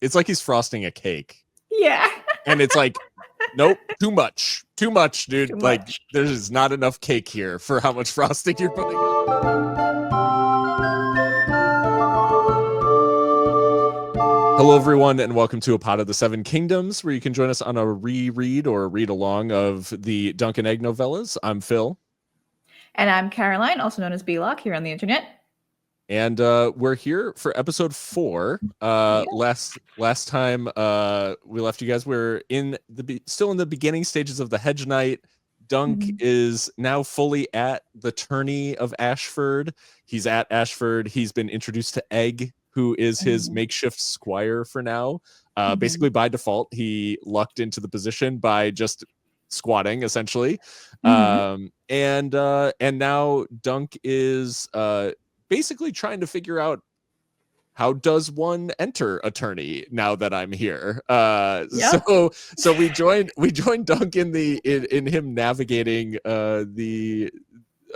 he's frosting a cake. Yeah. And it's like, nope, too much, dude. Too like much. there's not enough cake here for how much frosting you're putting on. Hello, everyone, and welcome to A Pot of the Seven Kingdoms, where you can join us on a reread or read along of the Dunk and Egg novellas. I'm Phil. And I'm Caroline, also known as B-Lock here on the internet. And we're here for episode 4. Last time we left you guys, we're still in the beginning stages of the Hedge Knight. Dunk is now fully at the tourney of Ashford. He's at Ashford. He's been introduced to Egg, who is his makeshift squire for now. Basically, by default, he lucked into the position by just squatting, essentially. And now Dunk is basically trying to figure out, how does one enter a tourney now that I'm here? So we joined Dunk in him navigating the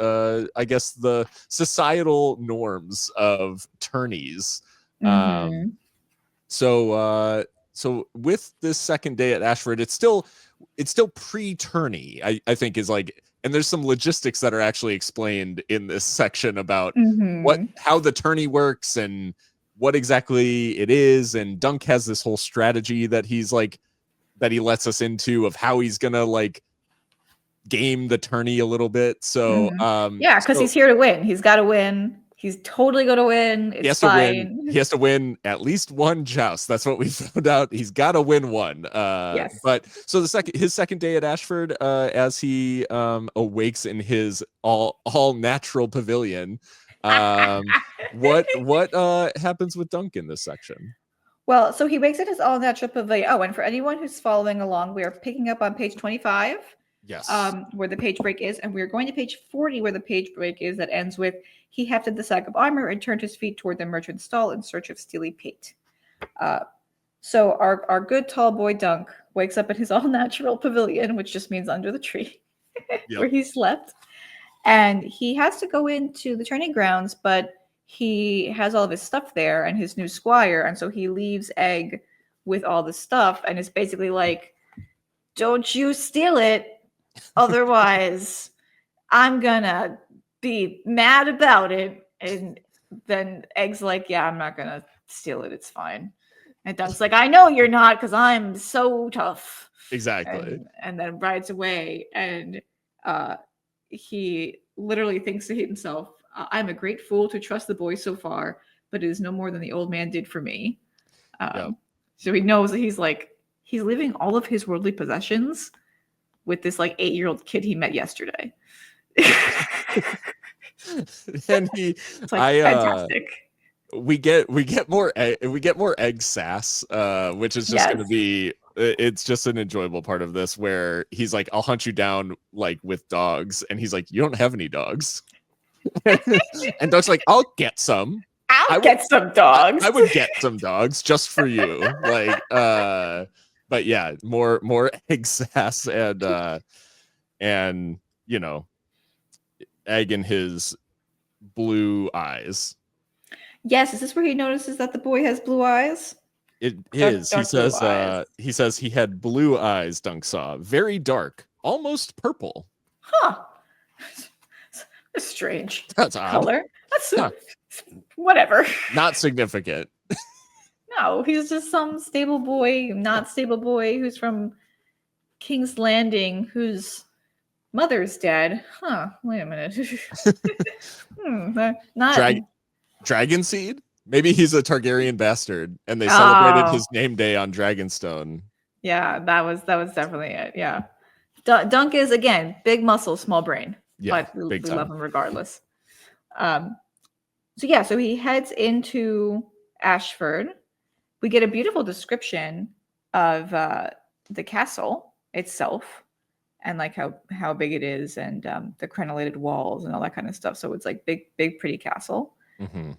I guess the societal norms of tourneys. So with this second day at Ashford, it's still pre-tourney, I think, is like, and there's some logistics that are actually explained in this section about how the tourney works and what exactly it is. And Dunk has this whole strategy that he lets us into of how he's gonna like game the tourney a little bit. So because he's here to win. He's got to win. He's totally going to win. It's fine. He has to win at least one joust. That's what we found out. He's got to win one. Yes. But so his second day at Ashford, as he awakes in his all natural pavilion, what happens with Dunk in this section? Well, so he wakes in his all natural pavilion. Oh, and for anyone who's following along, we are picking up on page 25. Yes. Where the page break is, and we're going to page 40 where the page break is that ends with he hefted the sack of armor and turned his feet toward the merchant's stall in search of steely pate. So our good tall boy Dunk wakes up in his all-natural pavilion, which just means under the tree where he slept. And he has to go into the tourney grounds, but he has all of his stuff there and his new squire, and so he leaves Egg with all the stuff and is basically like, don't you steal it. Otherwise, I'm gonna be mad about it. And then Egg's like, yeah, I'm not gonna steal it. It's fine. And Dunk's like, I know you're not, because I'm so tough. Exactly. And then rides away. And he literally thinks to himself, I'm a great fool to trust the boy so far, but it is no more than the old man did for me. So he knows that he's leaving all of his worldly possessions with this like 8-year-old kid he met yesterday. And fantastic. We get more Egg sass, which is just going to be, it's just an enjoyable part of this, where he's like, I'll hunt you down like with dogs, and he's like, you don't have any dogs. And Dunk's like, I'll get some. I'll get some dogs. I would get some dogs just for you. Like, but yeah, more Egg sass and you know, Egg in his blue eyes. Yes, is this where he notices that the boy has blue eyes? It is. He says he had blue eyes. Dunk saw, very dark, almost purple. Huh. That's strange. That's odd. Color. That's whatever. Not significant. No, he's just some stable boy, not stable boy who's from King's Landing, whose mother's dead. Huh. Wait a minute. Not Dragon seed? Maybe he's a Targaryen bastard, and they celebrated his name day on Dragonstone. Yeah, that was definitely it. Yeah. Dunk is, again, big muscle, small brain. Yeah, but we love him regardless. So he heads into Ashford. We get a beautiful description of the castle itself and like how big it is, and the crenellated walls and all that kind of stuff. So it's like big pretty castle. Dunk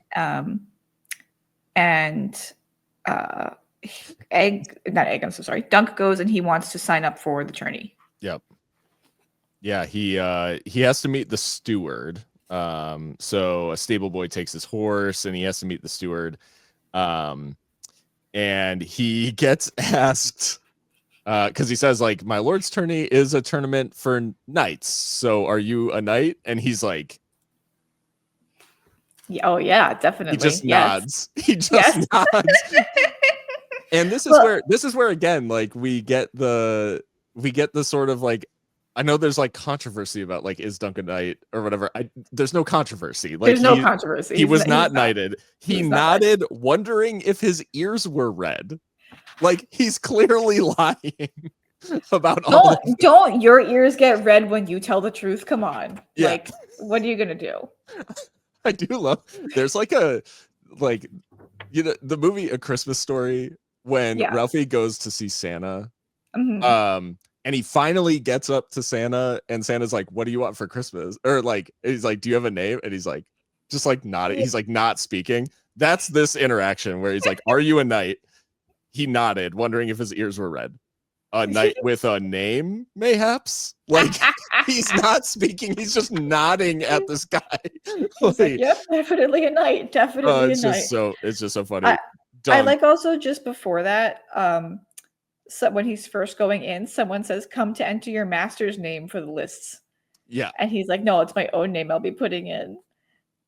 goes and he wants to sign up for the tourney. Yep. Yeah, he has to meet the steward. So a stable boy takes his horse and he has to meet the steward. and he gets asked because he says like, my lord's tourney is a tournament for knights, so are you a knight? And he's like, Oh yeah, definitely. he just Yes. nods. He just Yes. nods. And this is where again, like we get the sort of like, I know there's like controversy about like, is Dunk a knight or whatever. There's no controversy. Like There's no controversy. He was not knighted. He nodded, wondering if his ears were red. Like he's clearly lying about all. Don't your ears get red when you tell the truth? Come on. Yeah. Like, what are you gonna do? I do love. There's like the movie A Christmas Story when Ralphie goes to see Santa. Mm-hmm. And he finally gets up to Santa, and Santa's like, "What do you want for Christmas?" Or like, he's like, "Do you have a name?" And he's like, just like nodding. He's like not speaking. That's this interaction where he's like, "Are you a knight?" He nodded, wondering if his ears were red. A knight with a name, mayhaps. Like he's not speaking. He's just nodding at this guy. Like, yep, definitely a knight. Definitely a knight. It's just so funny. I like also just before that, so when he's first going in, someone says, "Come to enter your master's name for the lists." Yeah. And he's like, "No, it's my own name I'll be putting in."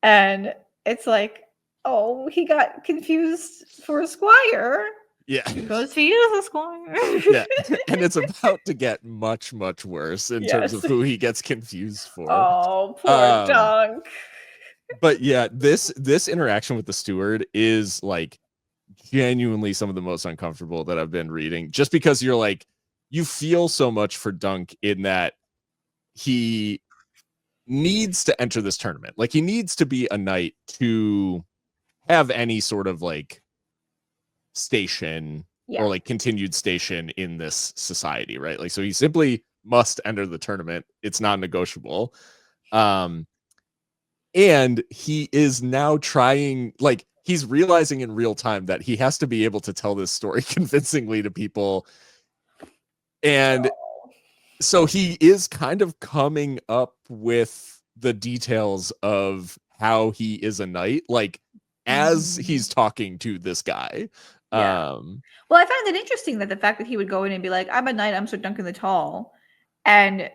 And it's like, oh, he got confused for a squire. Yeah. Because he is a squire. Yeah. And it's about to get much, much worse in terms of who he gets confused for. Oh, poor Dunk. But yeah, this interaction with the steward is like genuinely some of the most uncomfortable that I've been reading, just because you're like, you feel so much for Dunk in that he needs to enter this tournament. Like he needs to be a knight to have any sort of like station or like continued station in this society, right? Like, so he simply must enter the tournament. It's non-negotiable. And he is now trying, like, he's realizing in real time that he has to be able to tell this story convincingly to people. And so he is kind of coming up with the details of how he is a knight, like as he's talking to this guy. Well, I found it interesting that the fact that he would go in and be like, "I'm a knight, I'm Sir Duncan the Tall," and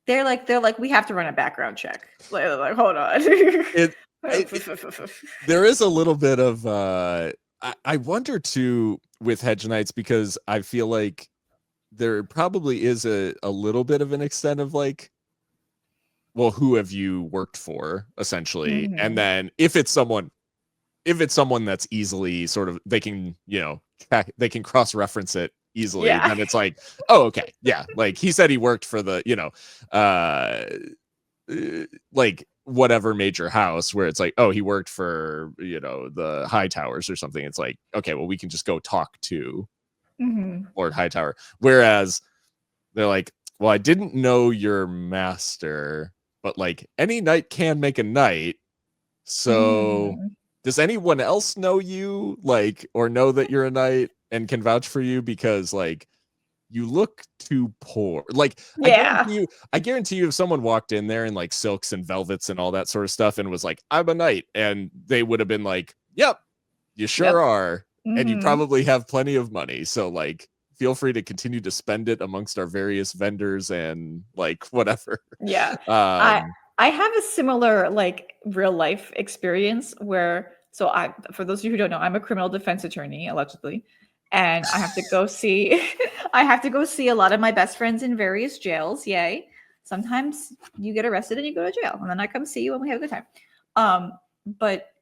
they're like, "We have to run a background check." Like hold on. There is a little bit of I wonder too with Hedge Knights, because I feel like there probably is a little bit of an extent of like, well, who have you worked for, essentially? And then if it's someone that's easily sort of, they can, they can cross-reference it easily, then it's like, oh, okay, yeah, like he said he worked for the, like whatever major house, where it's like, oh, he worked for, the High Towers or something. It's like, okay, well, we can just go talk to Lord Hightower. Whereas they're like, well, I didn't know your master, but like any knight can make a knight. So does anyone else know you, like, or know that you're a knight and can vouch for you? Because like, you look too poor. Like, I guarantee you if someone walked in there in like silks and velvets and all that sort of stuff and was like, I'm a knight, and they would have been like, yep, you sure are. And you probably have plenty of money. So like, feel free to continue to spend it amongst our various vendors and like whatever. Yeah. I have a similar like real life experience where, so for those of you who don't know, I'm a criminal defense attorney, allegedly. And I have to go see a lot of my best friends in various jails. Yay. Sometimes you get arrested and you go to jail, and then I come see you and we have a good time. But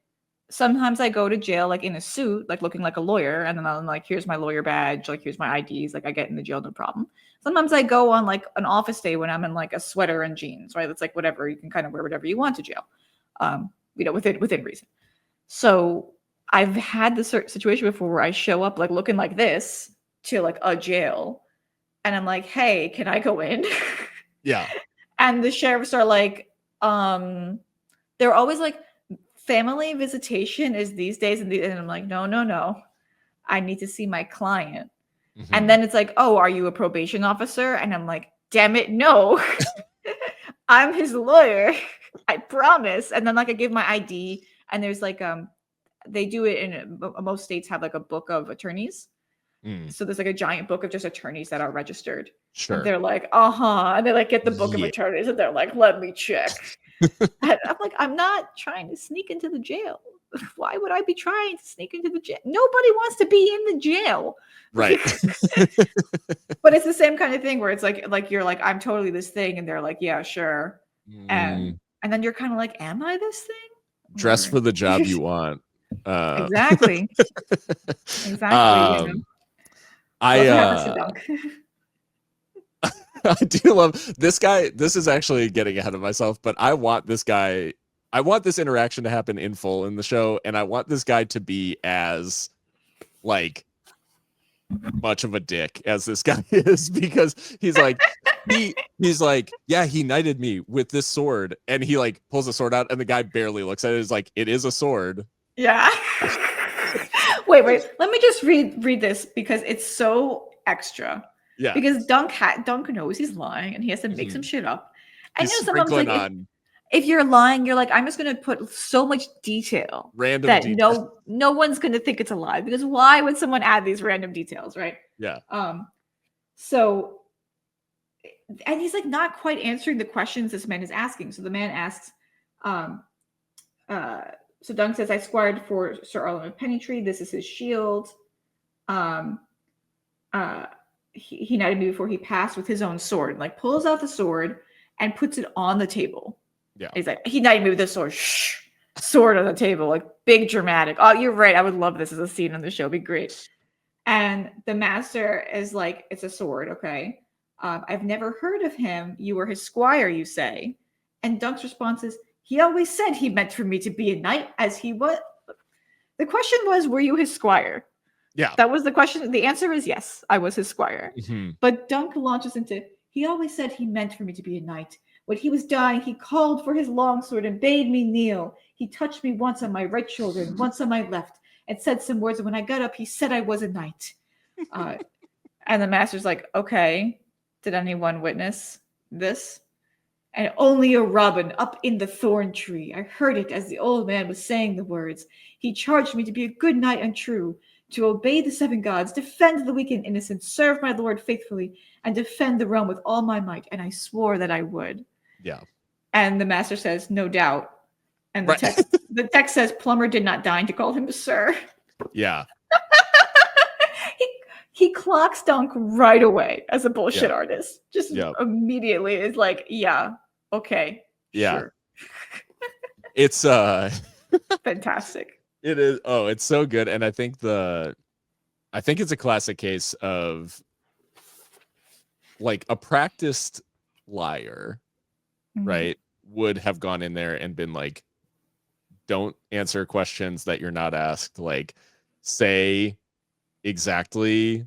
sometimes I go to jail like in a suit, like looking like a lawyer, and then I'm like, here's my lawyer badge, like here's my IDs, like I get in the jail, no problem. Sometimes I go on like an office day when I'm in like a sweater and jeans, right? It's like whatever, you can kind of wear whatever you want to jail, within reason. So I've had this situation before where I show up like looking like this to like a jail, and I'm like, hey, can I go in? Yeah. And the sheriffs are like, they're always like, family visitation is these days, and I'm like, no, I need to see my client. And then it's like, oh, are you a probation officer? And I'm like, damn it, no. I'm his lawyer, I promise. And then like I give my ID, and there's like they do it in most states have like a book of attorneys. So there's like a giant book of just attorneys that are registered. Sure. And they're like, and they like get the book of attorneys and they're like, let me check. And I'm like, I'm not trying to sneak into the jail. Why would I be trying to sneak into the jail? Nobody wants to be in the jail. Right. But it's the same kind of thing where it's like you're like, I'm totally this thing. And they're like, yeah, sure. And then you're kind of like, am I this thing? Dress for the job you want. Exactly. Exactly. I do love this guy. This is actually getting ahead of myself, but I want this interaction to happen in full in the show, and I want this guy to be as like much of a dick as this guy is, because he's like he's like, yeah, he knighted me with this sword, and he like pulls a sword out and the guy barely looks at it. He's like, it is a sword. Yeah. wait, let me just read this because it's so extra. Yeah. Because Dunk knows he's lying and he has to make some shit up. And he's someone's like, if you're lying, you're like, I'm just gonna put so much detail random details. no one's gonna think it's a lie, because why would someone add these random details, right? Yeah. So, and he's like not quite answering the questions this man is asking. So the man asks, so Dunk says, I squired for Sir Arlen of Pennytree. This is his shield. He knighted me before he passed with his own sword. Like pulls out the sword and puts it on the table. Yeah. He's like, he knighted me with this sword. Sword on the table, like big dramatic. Oh, you're right. I would love this as a scene on the show. It'd be great. And the master is like, it's a sword, okay? I've never heard of him. You were his squire, you say. And Dunk's response is, he always said he meant for me to be a knight, as he was. The question was, were you his squire? Yeah. That was the question. The answer is yes, I was his squire. Mm-hmm. But Dunk launches into, he always said he meant for me to be a knight. When he was dying, he called for his longsword and bade me kneel. He touched me once on my right shoulder and once on my left and said some words. And when I got up, he said I was a knight. And the master's like, okay, did anyone witness this? And only a robin up in the thorn tree. I heard it as the old man was saying the words. He charged me to be a good knight and true, to obey the 7 gods, defend the weak and innocent, serve my lord faithfully, and defend the realm with all my might. And I swore that I would. Yeah. And the master says, no doubt. And the text says, Plumber did not deign to call him sir. Yeah. He clocks Dunk right away as a bullshit artist. Just immediately is like, yeah, okay. Yeah. Sure. It's fantastic. It is. Oh, it's so good. And I think it's a classic case of like a practiced liar, right, would have gone in there and been like, don't answer questions that you're not asked, like say exactly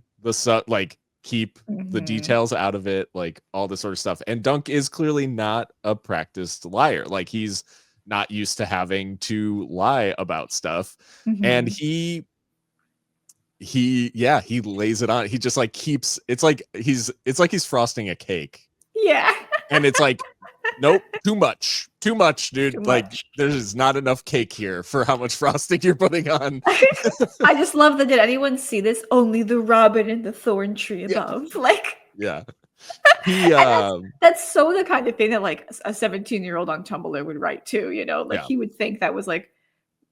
like keep the details out of it, like all this sort of stuff. And Dunk is clearly not a practiced liar. Like he's not used to having to lie about stuff. And he lays it on. He just like keeps, it's like he's frosting a cake. Yeah. And it's like, nope, too much, dude. There's not enough cake here for how much frosting you're putting on. I just love that. Did anyone see this? Only the robin in the thorn tree above. Like, yeah. That's so the kind of thing that like a 17-year-old on Tumblr would write too, you know, like he would think that was like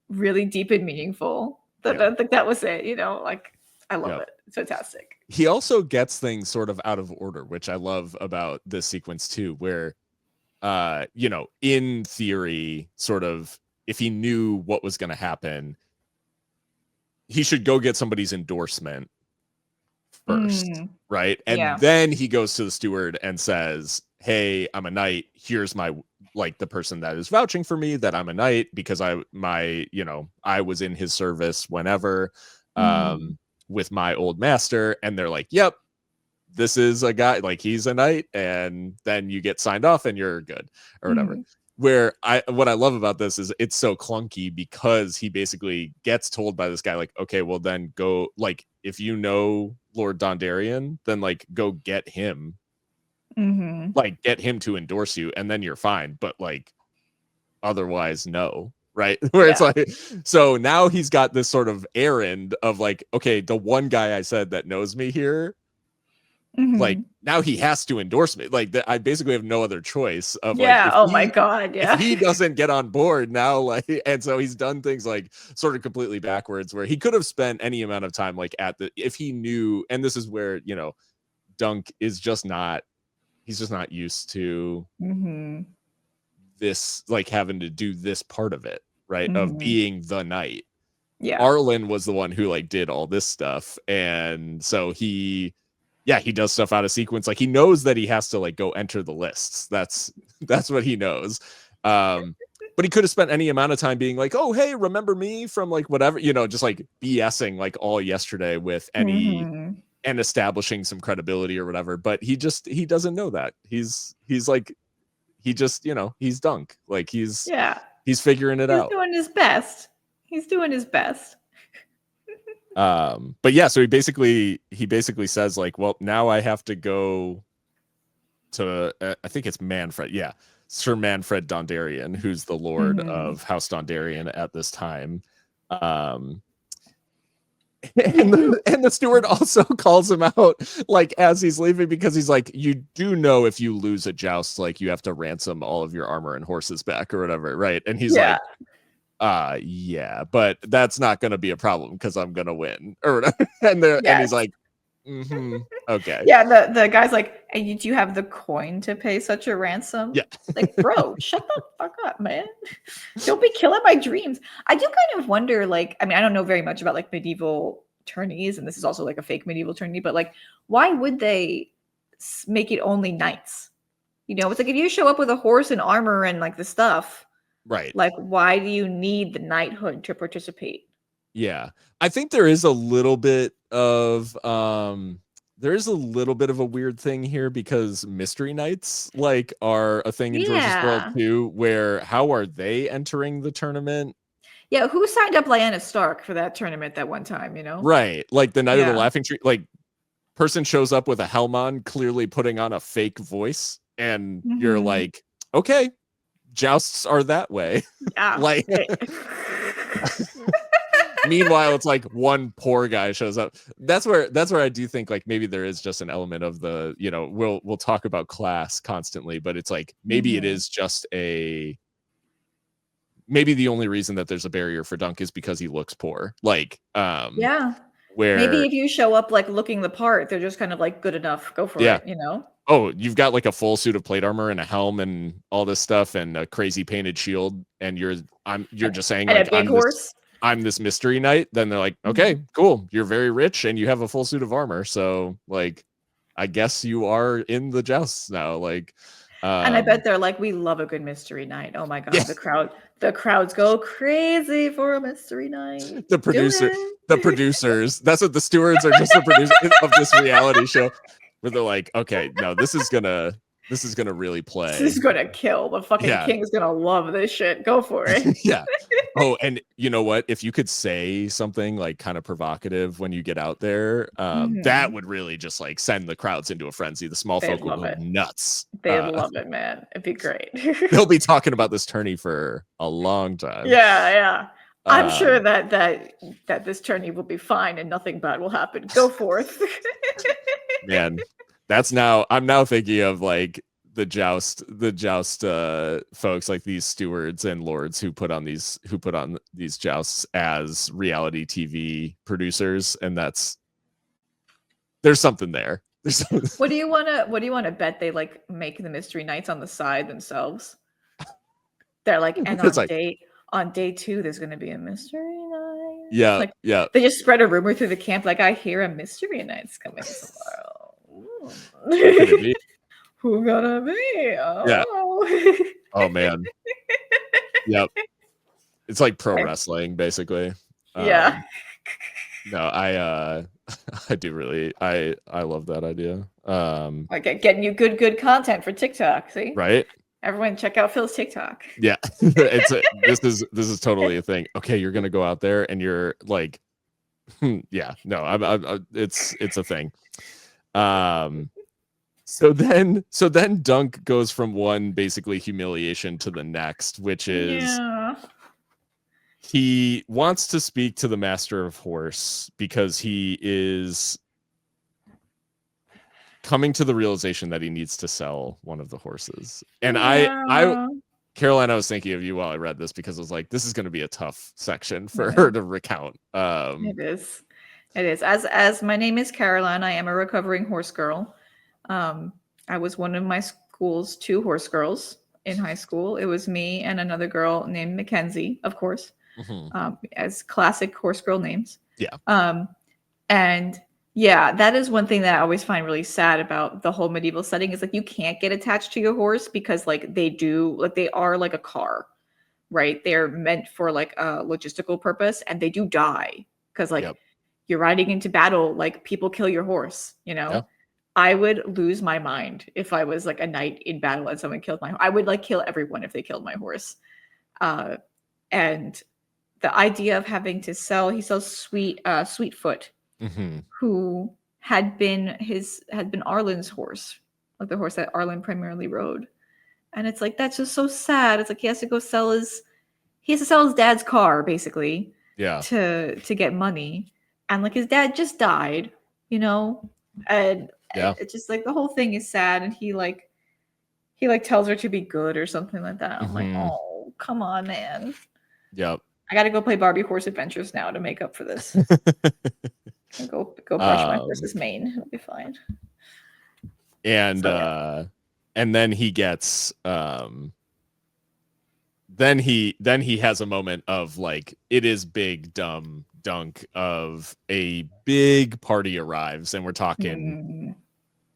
really deep and meaningful. That was it, you know, like I love it. It's fantastic. He also gets things sort of out of order, which I love about this sequence too, where you know, in theory, sort of if he knew what was going to happen, he should go get somebody's endorsement first, right? And then he goes to the steward and says, hey, I'm a knight. Here's my, like, the person that is vouching for me that I'm a knight because I was in his service whenever with my old master. And they're like, yep, this is a guy, like he's a knight. And then you get signed off and you're good or whatever. What I love about this is it's so clunky because he basically gets told by this guy, like, okay, well then go, like, if you know Lord Dondarrion, then like go get him, like get him to endorse you and then you're fine. But like, otherwise, no. right? Where it's Yeah. like, so now he's got this sort of errand of like, okay, the one guy I said that knows me here, like Mhm. now he has to endorse me. Like I basically have no other choice of like Yeah. Oh my God. if Yeah. he doesn't get on board now, like, and so he's done things like sort of completely backwards where he could have spent any amount of time like at the if he knew, and this is where Dunk is just not he's just not used to Mhm. this, like having to do this part of it, right? Of Mhm. being the knight. Yeah. Arlen was the one who like did all this stuff, and so he does stuff out of sequence. Like he knows that he has to like go enter the lists. That's what he knows. But he could have spent any amount of time being like, oh hey, remember me from like whatever, just like BSing like all yesterday with any Mhm. and establishing some credibility or whatever. But he doesn't know that. He's like he just, he's Dunk. Like he's Yeah. figuring it He's out. doing his best. He's doing his best. But yeah, so he basically says like, well, now I have to go to I think it's Manfred. Yeah. Sir Manfred Dondarrion, who's the lord Mhm. of House Dondarrion at this time. And the steward also calls him out like as he's leaving, because he's like, you do know if you lose a joust, like you have to ransom all of your armor and horses back or whatever, right? And he's Yeah. like, yeah, but that's not gonna be a problem because I'm gonna win or whatever. And Yes. he's like, okay. Yeah, the guy's like, "And do you have the coin to pay such a ransom?" Yeah. Like, bro, shut the fuck up, man. Don't be killing my dreams. I do kind of wonder, like, I mean, I don't know very much about like medieval tourneys, and this is also like a fake medieval tourney, but like, why would they make it only knights? It's like if you show up with a horse and armor and like the stuff, Right. like, why do you need the knighthood to participate? Yeah. I think there is a little bit of a weird thing here, because mystery knights like are a thing in George's world Yeah. too, where how are they entering the tournament? Yeah, who signed up Lyanna Stark for that tournament that one time, Right. Like the Knight of the Yeah. Laughing Tree, like person shows up with a helm on, clearly putting on a fake voice, and you're Mhm. like, okay, jousts are that way. Yeah. Like meanwhile, it's like one poor guy shows up. That's where I do think like maybe there is just an element of the, we'll talk about class constantly, but it's like maybe it Mhm. is just maybe the only reason that there's a barrier for Dunk is because he looks poor. Like Yeah. Maybe where if you show up, like, looking the part, they're just kind of, like, good enough, go for yeah. it? Oh, you've got like a full suit of plate armor and a helm and all this stuff and a crazy painted shield, and you're just saying And a like big horse. I'm this mystery knight. Then they're like, Mhm. okay, cool, you're very rich and you have a full suit of armor, so like I guess you are in the jousts now. Like And I bet they're like, "We love a good mystery night." Oh my yeah. god, the crowds go crazy for a mystery night. the Do it. producers, that's what the stewards are, just the producers of this reality show, where they're like, okay, no, this is gonna really This is play. gonna kill. The fucking Yeah. king is gonna love this shit. Go for it. Yeah. Oh, and you know what? If you could say something like kind of provocative when you get out there, that Mhm. would really just like send the crowds into a frenzy. The small They'd folk will love go it. nuts. They'd love it, man. It'd be great. They'll be talking about this tourney for a long time. Yeah, yeah. I'm sure Um, that this tourney will be fine and nothing bad will happen. Go forth. man, I'm now thinking of like the joust folks, like these stewards and lords who put on these jousts as reality TV producers, and there's something there. What do you wanna bet they, like, make the mystery nights on the side themselves? They're like, "And It's like, on day 2, there's gonna be a mystery night." yeah, Like, yeah. they just spread a rumor through the camp, like, "I hear a mystery night's coming tomorrow." Who could it Ooh. be? Who gonna be? Yeah. Oh. Oh man. Yep. It's like pro Okay. wrestling, basically. Yeah. No, I I do really I love that idea. Like, getting you good content for TikTok, see? Right? Everyone check out Phil's TikTok. Yeah. This is totally a thing. Okay, you're gonna go out there and you're like, yeah, no, it's a thing. So then Dunk goes from one basically humiliation to the next, which is Yeah. he wants to speak to the master of horse because he is coming to the realization that he needs to sell one of the horses. And Caroline, I was thinking of you while I read this because I was like, this is going to be a tough section for her to recount. It is. As my name is Caroline, I am a recovering horse girl. I was one of my school's 2 horse girls in high school. It was me and another girl named Mackenzie, of course, as classic horse girl names. Yeah. And yeah, that is one thing that I always find really sad about the whole medieval setting is like you can't get attached to your horse because like they are like a car, right? They're meant for like a logistical purpose and they do die because like you're riding into battle, like people kill your horse, you know? Yeah. I would lose my mind if I was like a knight in battle and someone killed my horse. I would like kill everyone if they killed my horse. And the idea of having to sell, he sells Sweetfoot, who had been Arlen's horse, like the horse that Arlen primarily rode. And it's like that's just so sad. It's like he has to sell his dad's car basically, to get money. And like his dad just died, you know, and it's just like the whole thing is sad. And he tells her to be good or something like that. I'm like, oh, come on, man. Yep. I got to go play Barbie Horse Adventures now to make up for this. Go brush my horse's mane. It'll be fine. And and then he gets then he has a moment of like it is big dumb dunk of a big party arrives, and we're talking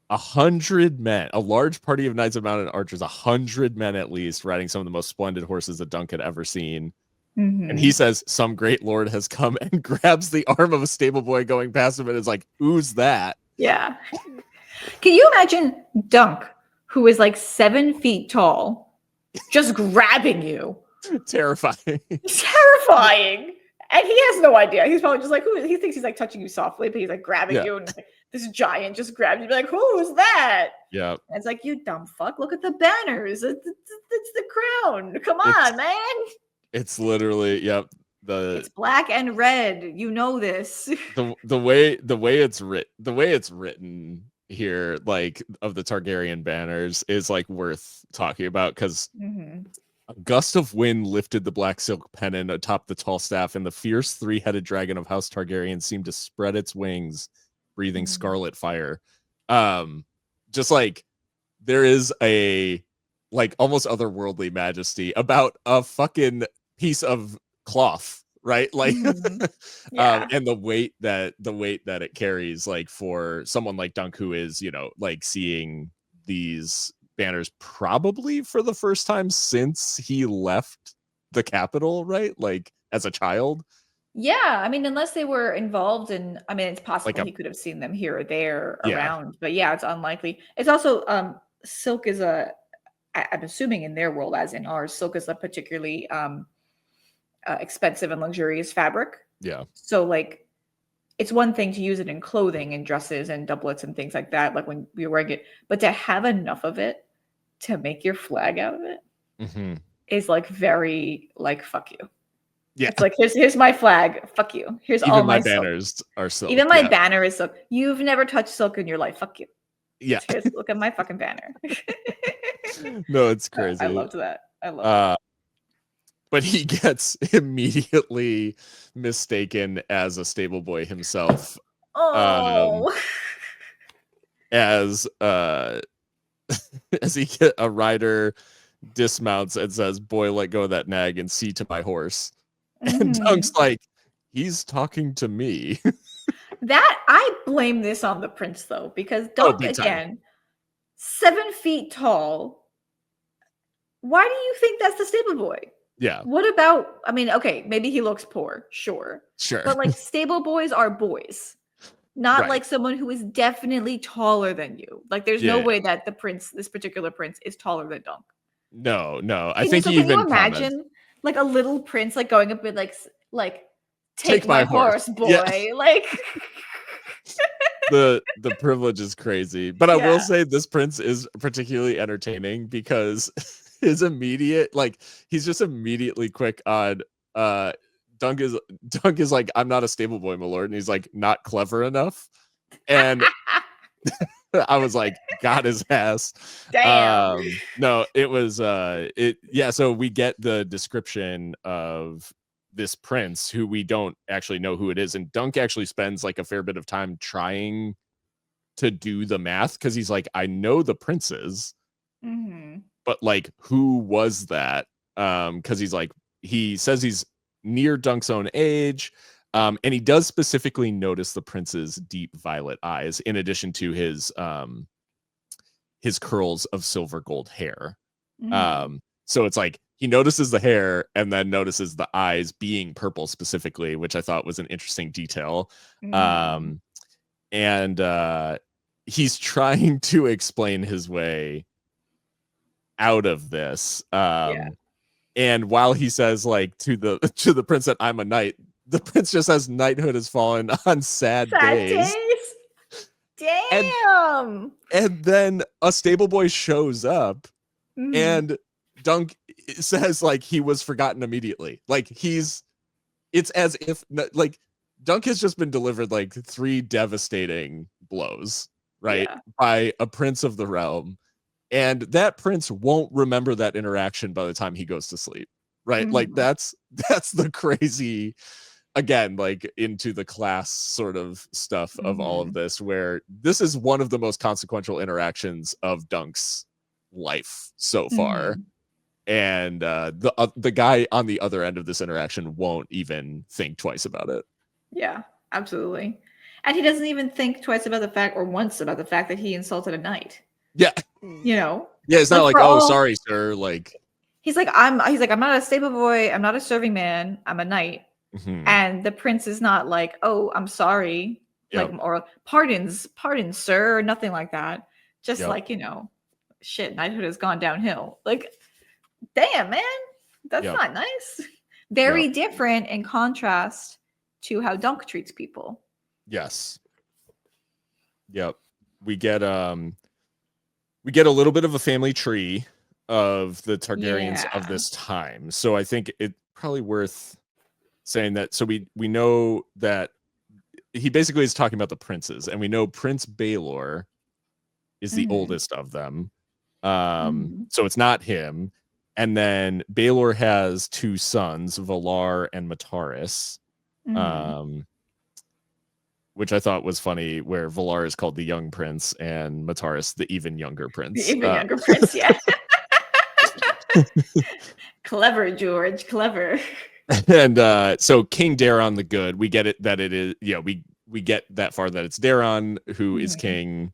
100 men, a large party of knights of mounted archers, 100 men at least, riding some of the most splendid horses that Dunk had ever seen. And he says, some great lord has come, and grabs the arm of a stable boy going past him and is like, who's that? Yeah. Can you imagine Dunk, who is like 7 feet tall, just grabbing you? Terrifying. Terrifying. And he has no idea. He's probably just like, who? He thinks he's like touching you softly, but he's like grabbing you, and like, this giant just grabs you. Be like, who's that? Yeah. And it's like, you dumb fuck. Look at the banners. It's the crown. Come on, man. It's literally, it's black and red. You know this. The way it's written here, like of the Targaryen banners, is like worth talking about because a gust of wind lifted the black silk pennon atop the tall staff, and the fierce 3-headed dragon of House Targaryen seemed to spread its wings, breathing scarlet fire. Just like there is a like almost otherworldly majesty about a fucking piece of cloth, right? Like and the weight that it carries, like for someone like Dunk, who is, you know, like seeing these banners probably for the first time since he left the capital, right? Like as a child. Yeah, I mean, unless they were involved in, I mean, it's possible like he could have seen them here or there around, but yeah, it's unlikely. It's also silk is I'm assuming in their world, as in ours, silk is a particularly expensive and luxurious fabric. Yeah. So like, it's one thing to use it in clothing and dresses and doublets and things like that, like when you're wearing it, but to have enough of it to make your flag out of it is like very like, fuck you. Yeah. It's like, here's my flag. Fuck you. Here's even all my banners silk. Are silk. Even my banner is silk. You've never touched silk in your life. Fuck you. Yeah. Look at my fucking banner. No, it's crazy. I loved that. I love that. But he gets immediately mistaken as a stable boy himself. As a rider dismounts and says, boy, let go of that nag and see to my horse. And Dunk's like, he's talking to me. That I blame this on the prince though, because Dunk, again, 7 feet tall. Why do you think that's the stable boy? Yeah. What about, I mean, okay, maybe he looks poor, sure. But like stable boys are boys, not like someone who is definitely taller than you. Like there's no way that this particular prince is taller than Dunk. No. Can you imagine like a little prince like going up and like take my horse, boy. Yeah. Like the privilege is crazy. But I will say this prince is particularly entertaining because his immediate, like, he's just immediately quick on Dunk is like, I'm not a stable boy, my lord, and he's like, not clever enough. And I was like, got his ass. Damn. No, it was so we get the description of this prince who we don't actually know who it is, and Dunk actually spends like a fair bit of time trying to do the math because he's like, I know the princes, but like, who was that? Because he's like, he says he's near Dunk's own age. And he does specifically notice the prince's deep violet eyes, in addition to his curls of silver gold hair. So it's like he notices the hair and then notices the eyes being purple specifically, which I thought was an interesting detail. And he's trying to explain his way out of this. And while he says like to the prince that I'm a knight, the prince just says knighthood has fallen on sad days. Damn. And then a stable boy shows up and Dunk says like he was forgotten immediately. Like it's as if like Dunk has just been delivered like 3 devastating blows, right? By a prince of the realm. And that prince won't remember that interaction by the time he goes to sleep, right? Like that's the crazy, again, like into the class sort of stuff of all of this, where this is one of the most consequential interactions of Dunk's life so far. And the guy on the other end of this interaction won't even think twice about it. Yeah, absolutely. And he doesn't even think twice about the fact, or once about the fact, that he insulted a knight. Yeah. You know? Yeah, it's not like, oh, sorry, sir. Like he's like, I'm not a stable boy, I'm not a serving man, I'm a knight. And the prince is not like, oh, I'm sorry, like, or pardons, sir, or nothing like that. Just like, shit, knighthood has gone downhill. Like, damn, man, that's not nice. Very different in contrast to how Dunk treats people. Yes. Yep. We get a little bit of a family tree of the Targaryens of this time. So I think it's probably worth saying that. So we know that he basically is talking about the princes, and we know Prince Baelor is the oldest of them. So it's not him. And then Baelor has 2 sons, Valar and Mataris. Which I thought was funny, where Valar is called the young prince and Mataris the even younger prince. The even younger prince, yeah. Clever, George, clever. And so King Daeron the Good, we get it that it is, we get that far that it's Daeron who is king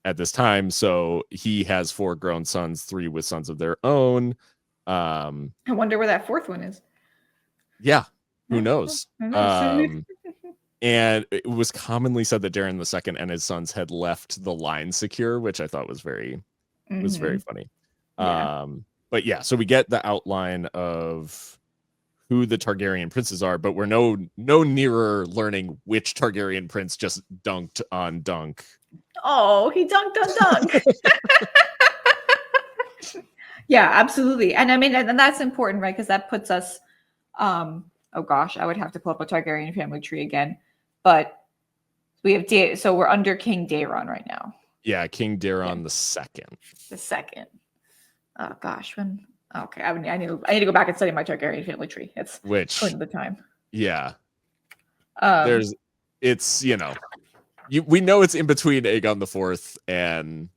at this time. So he has 4 grown sons, 3 with sons of their own. I wonder where that 4th one is. Yeah, who knows? And it was commonly said that Daeron II and his sons had left the line secure, which I thought was very funny. But yeah, so we get the outline of who the Targaryen princes are, but we're no nearer learning which Targaryen prince just dunked on Dunk. Oh, he dunked on Dunk. Yeah, absolutely. And I mean, and that's important, right? Because that puts us, oh gosh, I would have to pull up a Targaryen family tree again. But we have so we're under King Daeron right now. Yeah, King Daeron the second. The second. Oh gosh, when? Okay, I need to go back and study my Targaryen family tree. It's the time. Yeah. It's we know it's in between Aegon the Fourth and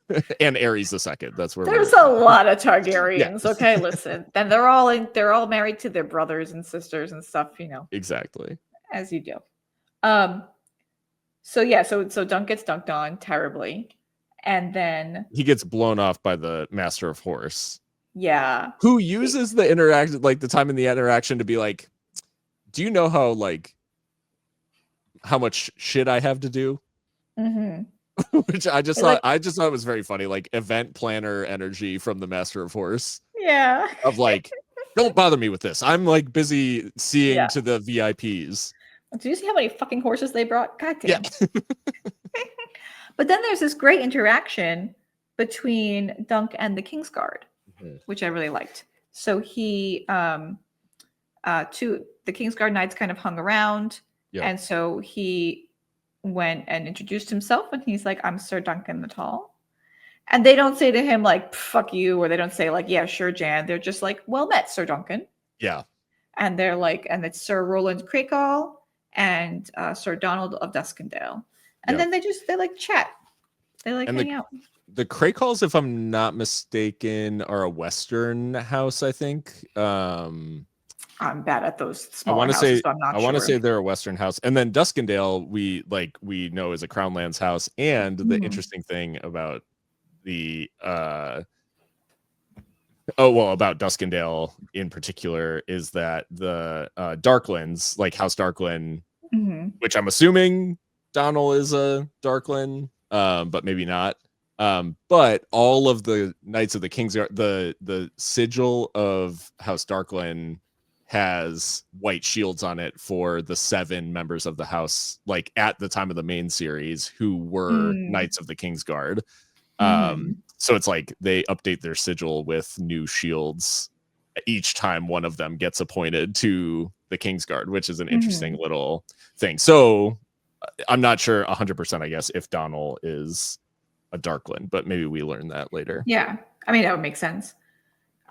Aerys the Second. That's where there's a lot of Targaryens. Yeah. Okay, listen, and they're all married to their brothers and sisters and stuff. Exactly as you do. So Dunk gets dunked on terribly, and then he gets blown off by the Master of Horse. Yeah. Who uses the interaction, like the time in the interaction, to be like, do you know how much shit I have to do? Which I just thought it was very funny, like event planner energy from the Master of Horse. Yeah. Of like, don't bother me with this. I'm like busy seeing to the VIPs. Do you see how many fucking horses they brought? God damn. Yeah. But then there's this great interaction between Dunk and the Kingsguard, which I really liked. So he the Kingsguard Knights kind of hung around, Yep. and so he went and introduced himself, and he's like, "I'm Sir Duncan the Tall." And they don't say to him like "fuck you," or they don't say like "yeah, sure, Jan." They're just like, "Well met, Sir Duncan." Yeah. And they're like, and it's Sir Roland Crakehall and Sir Donald of Duskendale, and Yep. then they like chat, they like And hang out. The Crakehalls, if I'm not mistaken, are a Western house, I think. I'm bad at those I smaller want to houses, say so I'm not I want to sure. say they're a Western house, and then Duskendale we know is a Crown Lands house. And the interesting thing about the about Duskendale in particular is that the Darklands, like House Darkland, which I'm assuming Donald is a Darkland, but maybe not. But all of the Knights of the Kingsguard, the sigil of House Darkland has white shields on it for the 7 members of the house, like at the time of the main series, who were Knights of the Kingsguard. So it's like they update their sigil with new shields each time one of them gets appointed to the Kingsguard, which is an interesting little thing. So I'm not sure 100%, I guess, if Donald is a Darkland, but maybe we learn that later. Yeah, I mean that would make sense.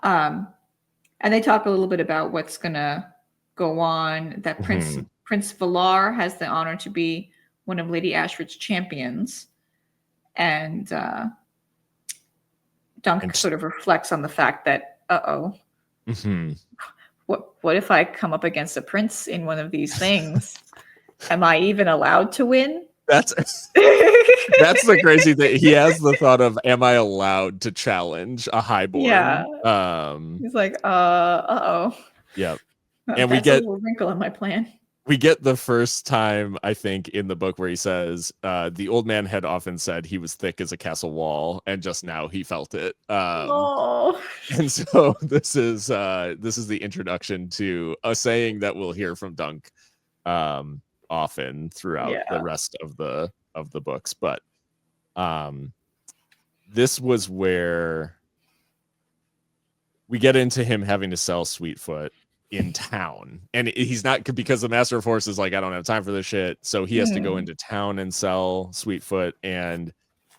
And they talk a little bit about what's gonna go on. That Prince Valar has the honor to be one of Lady Ashford's champions, and Dunk sort of reflects on the fact that, what if I come up against a prince in one of these things? Am I even allowed to win? That's the crazy thing. He has the thought of, am I allowed to challenge a highborn? Yeah. He's like, Yep. And we get a little wrinkle in my plan. We get the first time, I think, in the book where he says, the old man had often said he was thick as a castle wall, and just now he felt it. And so this is the introduction to a saying that we'll hear from Dunk often throughout the rest of the books. But this was where we get into him having to sell Sweetfoot in town, and he's not, because the Master of Horse is like, I don't have time for this shit, so he has to go into town and sell Sweetfoot, and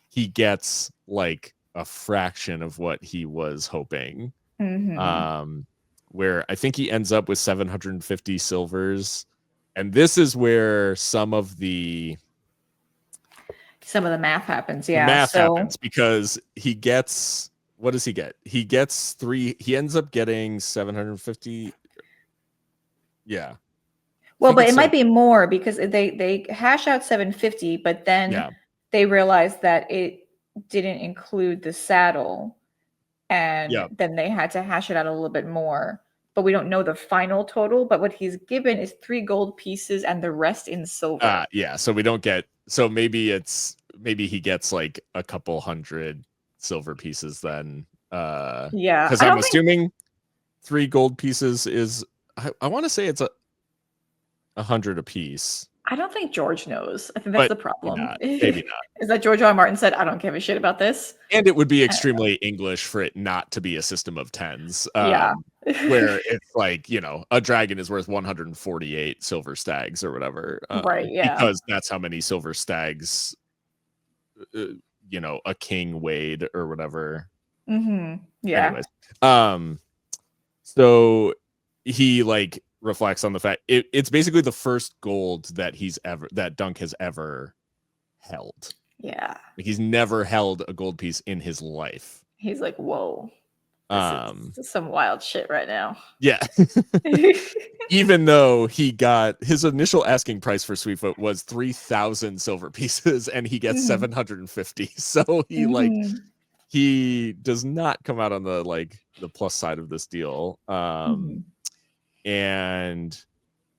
he gets like a fraction of what he was hoping. Where I think he ends up with 750 silvers, and this is where some of the math happens. The math happens, because he gets, what does he get? He gets 3. He ends up getting 750. Yeah. Well, but it might be more, because they hash out 750, but then they realized that it didn't include the saddle, and then they had to hash it out a little bit more. But we don't know the final total. But what he's given is 3 gold pieces and the rest in silver. So we don't get. So maybe he gets like a couple hundred silver pieces then. Because I'm assuming 3 gold pieces is. I want to say it's 100 a piece. I don't think George knows. I think that's the problem. Maybe not. Is that George R. R. Martin said, I don't give a shit about this. And it would be extremely English for it not to be a system of tens. Where it's like, a dragon is worth 148 silver stags or whatever. Right, yeah. Because that's how many silver stags, a king weighed or whatever. Yeah. Anyways. So he like reflects on the fact it's basically the first gold that Dunk has ever held. Yeah. Like, he's never held a gold piece in his life. He's like, whoa. This is some wild shit right now. Yeah. Even though he got his initial asking price for Sweetfoot was 3,000 silver pieces, and he gets 750. So he does not come out on the plus side of this deal.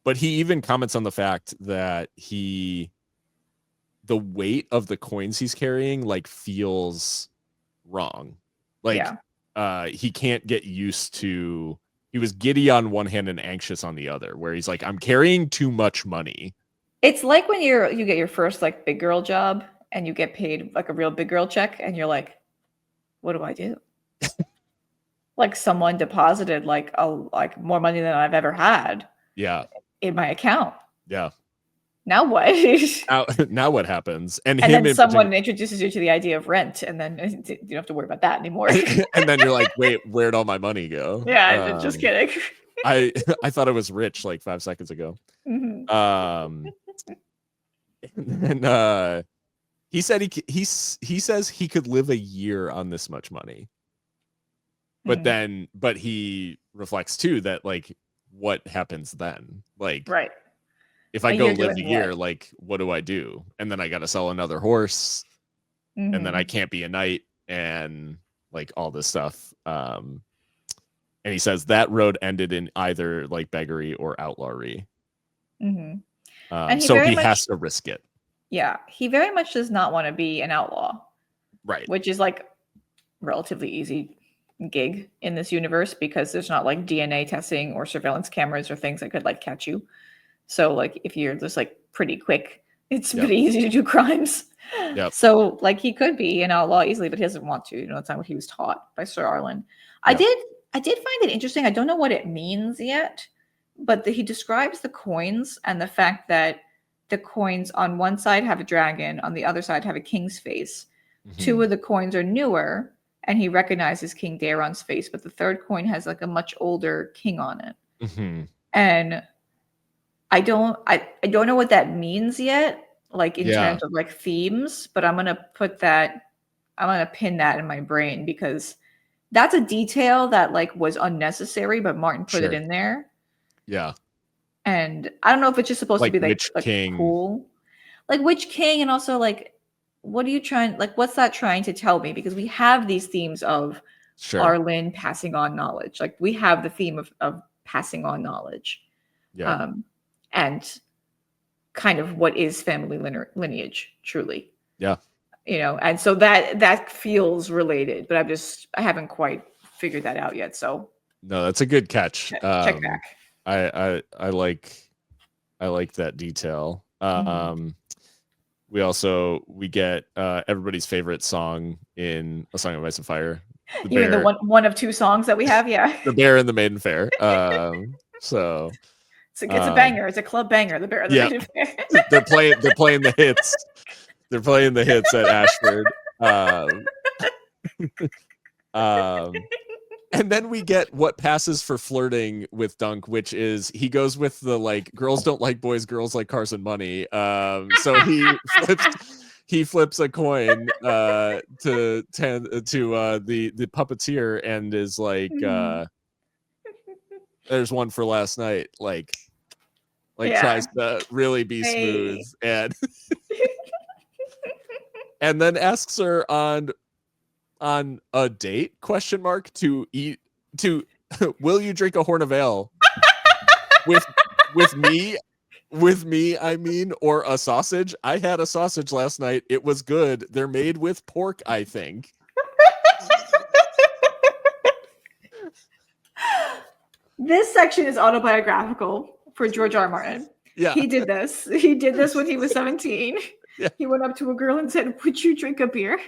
But he even comments on the fact that the weight of the coins he's carrying feels wrong. He can't get used to. He was giddy on one hand and anxious on the other, where he's like, I'm carrying too much money. It's like when you get your first big girl job and you get paid a real big girl check, and you're like, what do I do? like someone deposited like more money than I've ever had in my account. Yeah. Now what? Now what happens? And And him then in someone introduces you to the idea of rent, and then you don't have to worry about that anymore. and then you're like, wait, where'd all my money go? Yeah, just kidding. I thought I was rich like 5 seconds ago. And he said he says he could live a year on this much money. But he reflects too that like what happens then? Like, right. If I go live a year, like what do I do? And then I got to sell another horse, and then I can't be a knight, and like all this stuff. And he says that road ended in either like beggary or outlawry. So he has to risk it. Yeah, he very much does not want to be an outlaw, right? Which is like relatively easy gig in this universe because there's not like DNA testing or surveillance cameras or things that could like catch you. So like if you're just like pretty quick, it's pretty easy to do crimes. So like he could be an outlaw easily, but he doesn't want to. You know, that's not what he was taught by Sir Arlen. I did find it interesting. I don't know what it means yet, but he describes the coins and the fact that the coins on one side have a dragon, on the other side have a king's face. 2 of the coins are newer, and he recognizes King Daeron's face, but the third coin has like a much older king on it. And I don't know what that means yet, like in terms of like themes, but I'm gonna pin that in my brain because that's a detail that like was unnecessary, but Martin put it in there. Yeah. And I don't know if it's just supposed to be like king? Cool. Like which king, and also like what are you trying, like what's that trying to tell me? Because we have these themes of Arlen passing on knowledge. Like we have the theme of passing on knowledge. And kind of what is family lineage truly. Yeah. You know, and so that feels related, but I haven't quite figured that out yet. So no, that's a good catch. Check back. I like that detail. We get everybody's favorite song in A Song of Ice and Fire. You mean the one of 2 songs that we have? Yeah. The Bear and the Maiden Fair. So it's a banger. It's a club banger. The Bear and the Maiden Fair. they're playing the hits. They're playing the hits at Ashford. And then we get what passes for flirting with Dunk, which is he goes with the like girls don't like boys, girls like cars and money. So he flips a coin to the puppeteer and is like, "There's one for last night." Like tries to really be smooth and then asks her on a date ? To eat will you drink a horn of ale with me? With me, I mean, or a sausage. I had a sausage last night. It was good. They're made with pork, I think. This section is autobiographical for George R. R. Martin. Yeah. He did this. He did this when he was 17. Yeah. He went up to a girl and said, "Would you drink a beer?"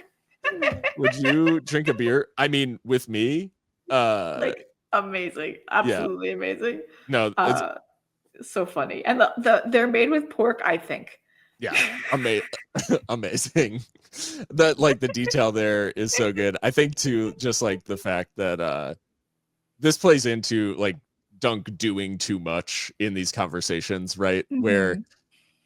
Would you drink a beer? I mean, with me? Like amazing. Absolutely amazing. No, so funny. And they're made with pork, I think. Yeah, amazing. That like the detail there is so good. I think too, just like the fact that this plays into like Dunk doing too much in these conversations, right? Where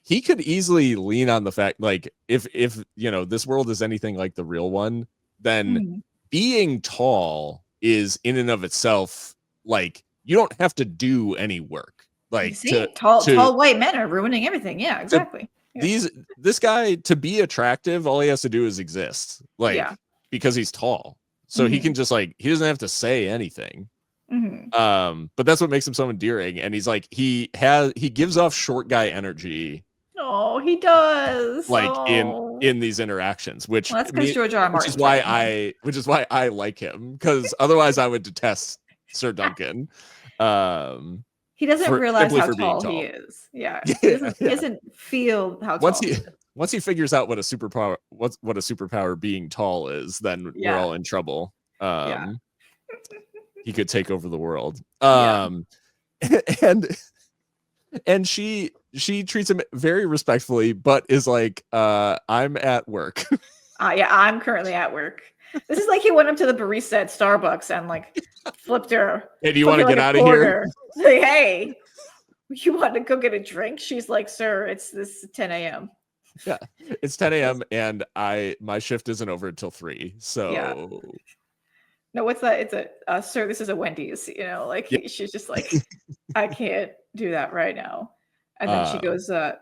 he could easily lean on the fact, like, if you know this world is anything like the real one, then being tall is in and of itself, like, you don't have to do any work. Like, tall white men are ruining everything. Yeah, exactly. This guy, to be attractive, all he has to do is exist, like, because he's tall. So he can just like, he doesn't have to say anything. But that's what makes him so endearing. And he's like, he gives off short guy energy. Oh, he does. Like in these interactions, which that's because George R. R. Martin. Which is why I like him, because otherwise I would detest Sir Duncan. He doesn't realize how tall he is. Yeah. He doesn't feel how tall he is. Once he figures out what a superpower being tall is, then we're all in trouble. he could take over the world. Yeah. And she treats him very respectfully, but is like, I'm at work. Yeah, I'm currently at work. This is like he went up to the barista at Starbucks and like flipped her. Hey, do you want to get out of here? Like, hey, you want to go get a drink? She's like, sir, this 10 a.m. Yeah, it's 10 a.m. and my shift isn't over until 3. So yeah. No, what's that? It's a sir, this is a Wendy's, like she's just like, I can't do that right now. And then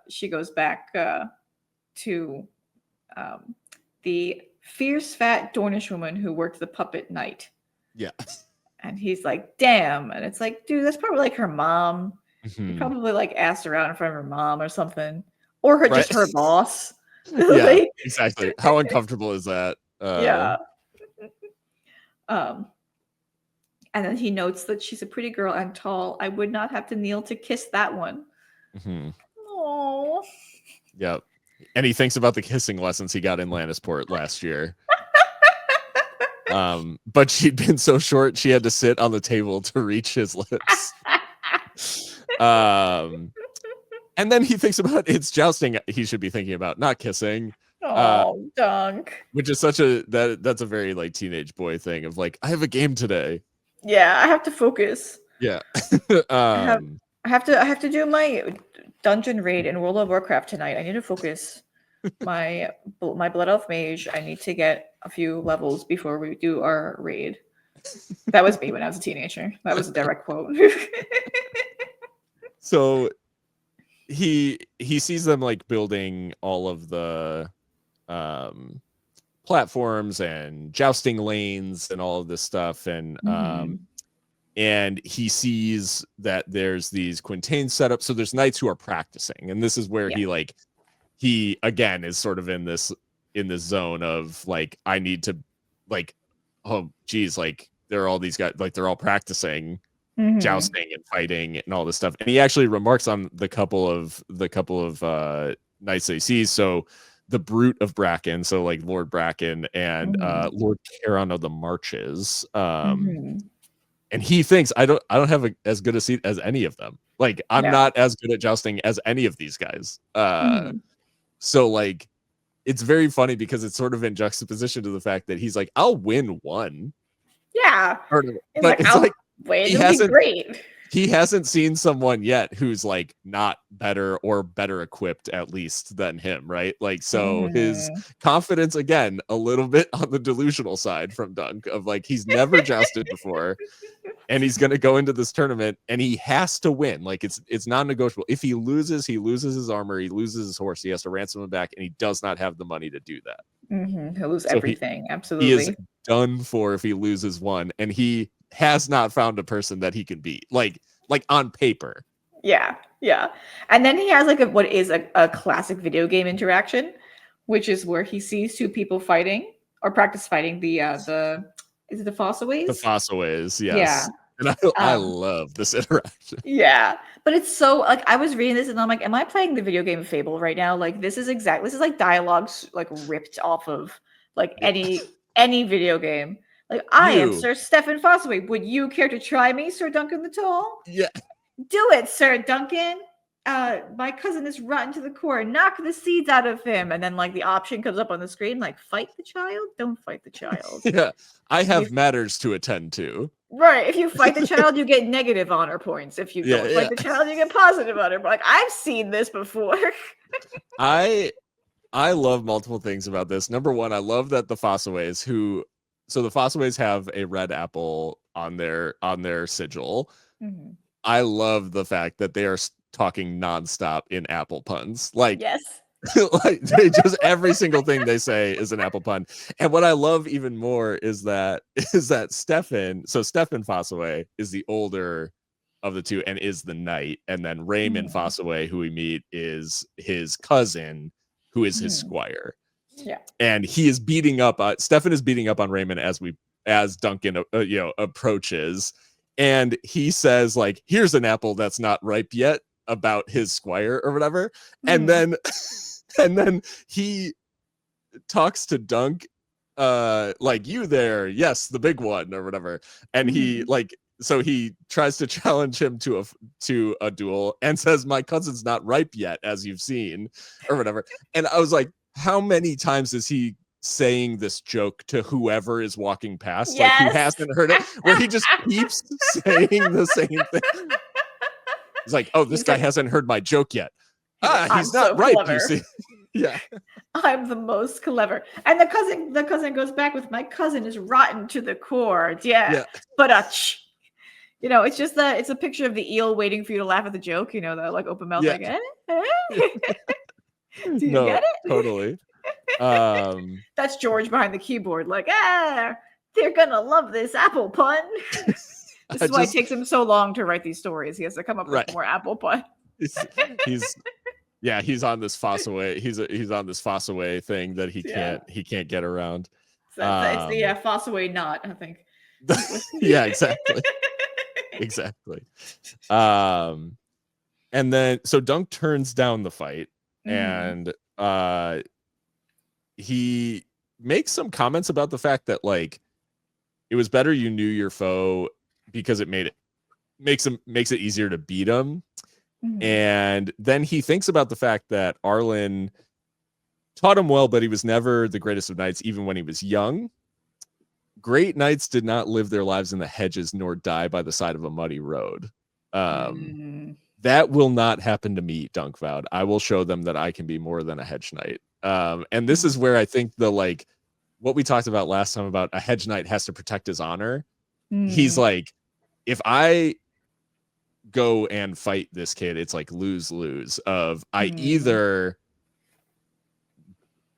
she goes back to the fierce fat Dornish woman who worked the puppet knight. Yeah. And he's like, damn. And it's like, dude, that's probably like her mom. He probably like asked her out in front of her mom or something. Or just her boss. Yeah, like, exactly. How uncomfortable is that? Yeah. And then he notes that she's a pretty girl and tall. I would not have to kneel to kiss that one. Oh. Yep. And he thinks about the kissing lessons he got in Lannisport last year. But she'd been so short she had to sit on the table to reach his lips. And then he thinks about it's jousting he should be thinking about, not kissing. Oh, Dunk. Which is such that's a very like teenage boy thing of like, I have a game today. Yeah, I have to focus. Yeah. I have to do my dungeon raid in World of Warcraft tonight. I need to focus. My Blood Elf Mage, I need to get a few levels before we do our raid. That was me when I was a teenager. That was a direct quote. So he sees them like building all of the platforms and jousting lanes and all of this stuff, and and he sees that there's these quintains set up, so there's knights who are practicing, and this is where he again is sort of in this zone of like, I need to like, oh geez, like there are all these guys, like they're all practicing jousting and fighting and all this stuff. And he actually remarks on the couple of knights that he sees. So the Brute of Bracken, so like Lord Bracken and Lord Caron of the Marches. And he thinks, I don't have as good a seat as any of them. Like I'm not as good at jousting as any of these guys. So like it's very funny because it's sort of in juxtaposition to the fact that he's like, I'll win one. Yeah. But it's like great. He hasn't seen someone yet who's like not better or better equipped at least than him, right? Like, so his confidence, again, a little bit on the delusional side from Dunk of like, he's never jousted before and he's going to go into this tournament and he has to win. Like it's non-negotiable. If he loses his armor, he loses his horse, he has to ransom him back, and he does not have the money to do that. He'll lose everything. Absolutely. He is done for if he loses one, and he has not found a person that he can beat, like on paper. Yeah. And then he has like what is a classic video game interaction, which is where he sees two people fighting or practice fighting the is it the Fossaways? The Fossaways, yes. Yeah. And I love this interaction. Yeah. But it's so like, I was reading this and I'm like, am I playing the video game Fable right now? Like this is like dialogues like ripped off of like any video game. Like, I am Sir Stefan Fossaway. Would you care to try me, Sir Duncan the Tall? Yeah. Do it, Sir Duncan. My cousin is rotten to the core. Knock the seeds out of him. And then, like, the option comes up on the screen, like, fight the child? Don't fight the child. Yeah. I have matters to attend to. Right. If you fight the child, you get negative honor points. If you don't fight the child, you get positive honor. But, like, I've seen this before. I love multiple things about this. Number one, I love that the Fossaways so the Fossaways have a red apple on their sigil. I love the fact that they are talking nonstop in apple puns. Like, yes. Like they just every single thing they say is an apple pun. And what I love even more is that Stefan Fossaway is the older of the two and is the knight, and then Raymond Fossaway, who we meet, is his cousin, who is his squire. Yeah. And he is beating up Stefan is beating up on Raymond as Duncan approaches, and he says like, here's an apple that's not ripe yet, about his squire or whatever. And then he talks to Dunk like, you there, yes, the big one, or whatever. And he like, so he tries to challenge him to a duel and says, my cousin's not ripe yet, as you've seen, or whatever. And I was like, how many times is he saying this joke to whoever is walking past, like, who Yes. hasn't heard it, where he just keeps saying the same thing? He's like, oh, this guy hasn't heard my joke yet. He's not so ripe, clever. you see. Yeah. I'm the most clever. And the cousin goes back with, my cousin is rotten to the core. Yeah. But you know, it's just it's a picture of the eel waiting for you to laugh at the joke, you know, the like open mouth, like, Do you get it? Totally. That's George behind the keyboard, like, they're gonna love this apple pun. This is why it takes him so long to write these stories. He has to come up with more apple pun. He's on this Fossaway. He's on this Fossaway thing that he can't get around. So it's the Fossaway knot, I think. Yeah, exactly. Exactly. And then so Dunk turns down the fight, and he makes some comments about the fact that, like, it was better you knew your foe because it makes it easier to beat him. And then he thinks about the fact that Arlen taught him well, but he was never the greatest of knights, even when he was young. Great knights did not live their lives in the hedges nor die by the side of a muddy road. That will not happen to me, Dunk vowed. I will show them that I can be more than a hedge knight. And this is where I think what we talked about last time about a hedge knight has to protect his honor. He's like, if I go and fight this kid, it's like lose of I either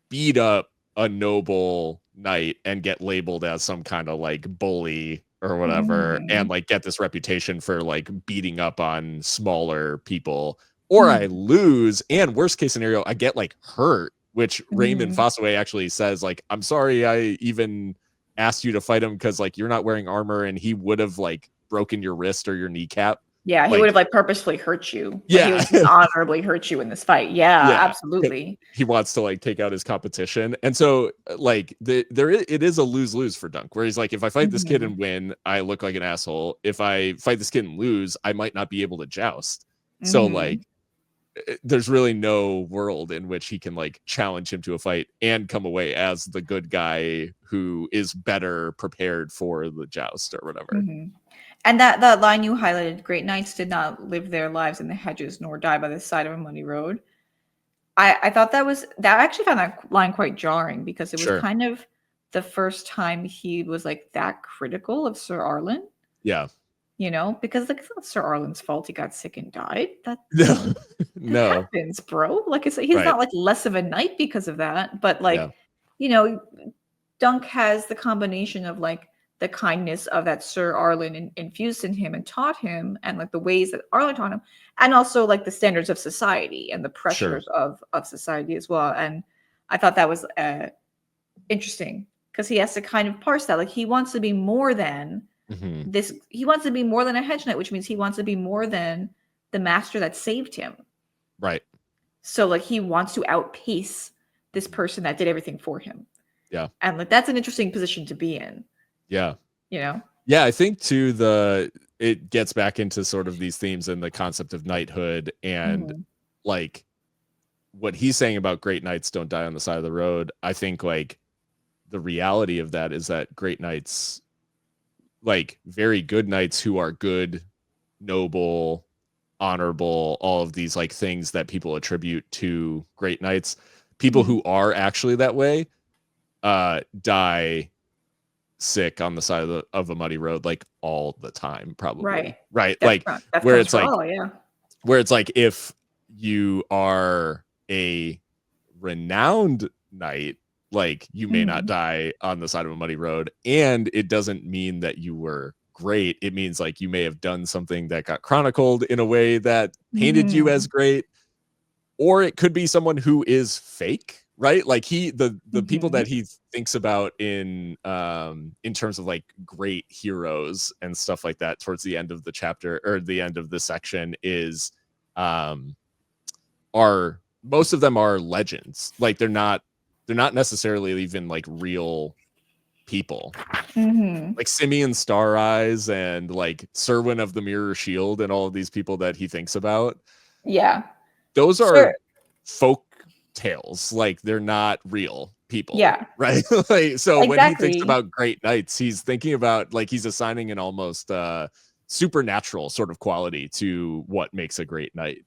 beat up a noble knight and get labeled as some kind of like bully or whatever, and like get this reputation for like beating up on smaller people, or I lose, and worst case scenario, I get like hurt, which Raymond Fossaway actually says, like, I'm sorry I even asked you to fight him because like you're not wearing armor, and he would have like broken your wrist or your kneecap. Yeah, he would have like purposefully hurt you. Yeah, he would dishonorably hurt you in this fight. Yeah, absolutely. He wants to like take out his competition, and so like it is a lose for Dunk, where he's like, if I fight this kid and win, I look like an asshole. If I fight this kid and lose, I might not be able to joust. So like, there's really no world in which he can like challenge him to a fight and come away as the good guy who is better prepared for the joust or whatever. And that line you highlighted, great knights did not live their lives in the hedges nor die by the side of a muddy road. I thought I actually found that line quite jarring, because it was kind of the first time he was like that critical of Sir Arlen. Yeah. You know, because like, it's not Sir Arlen's fault he got sick and died. That happens, bro. Like, he's not like less of a knight because of that. But like, you know, Dunk has the combination of like the kindness of that Sir Arlen infused in him and taught him, and like the ways that Arlen taught him, and also like the standards of society and the pressures of society as well. And I thought that was interesting, because he has to kind of parse that. Like, he wants to be more than this. He wants to be more than a hedge knight, which means he wants to be more than the master that saved him. Right. So like, he wants to outpace this person that did everything for him. Yeah. And like, that's an interesting position to be in. Yeah. You know? Yeah, I think too, it gets back into sort of these themes and the concept of knighthood, and like what he's saying about great knights don't die on the side of the road. I think like the reality of that is that great knights, like very good knights who are good, noble, honorable, all of these like things that people attribute to great knights, people who are actually that way, die sick on the side of a muddy road like all the time, probably. Right. Like where it's like, where it's like, if you are a renowned knight, like you may not die on the side of a muddy road, and it doesn't mean that you were great. It means like you may have done something that got chronicled in a way that painted you as great, or it could be someone who is fake. Right, like the people that he thinks about in terms of like great heroes and stuff like that towards the end of the chapter, or the end of the section, is most of them are legends. Like they're not necessarily even like real people. Mm-hmm. Like Simeon Star Eyes and like Serwyn of the Mirror Shield and all of these people that he thinks about. Yeah. Those are Sure. folk tales. Like they're not real people. Yeah. Right. Like, so when he thinks Exactly. about great knights, he's thinking about like he's assigning an almost supernatural sort of quality to what makes a great knight.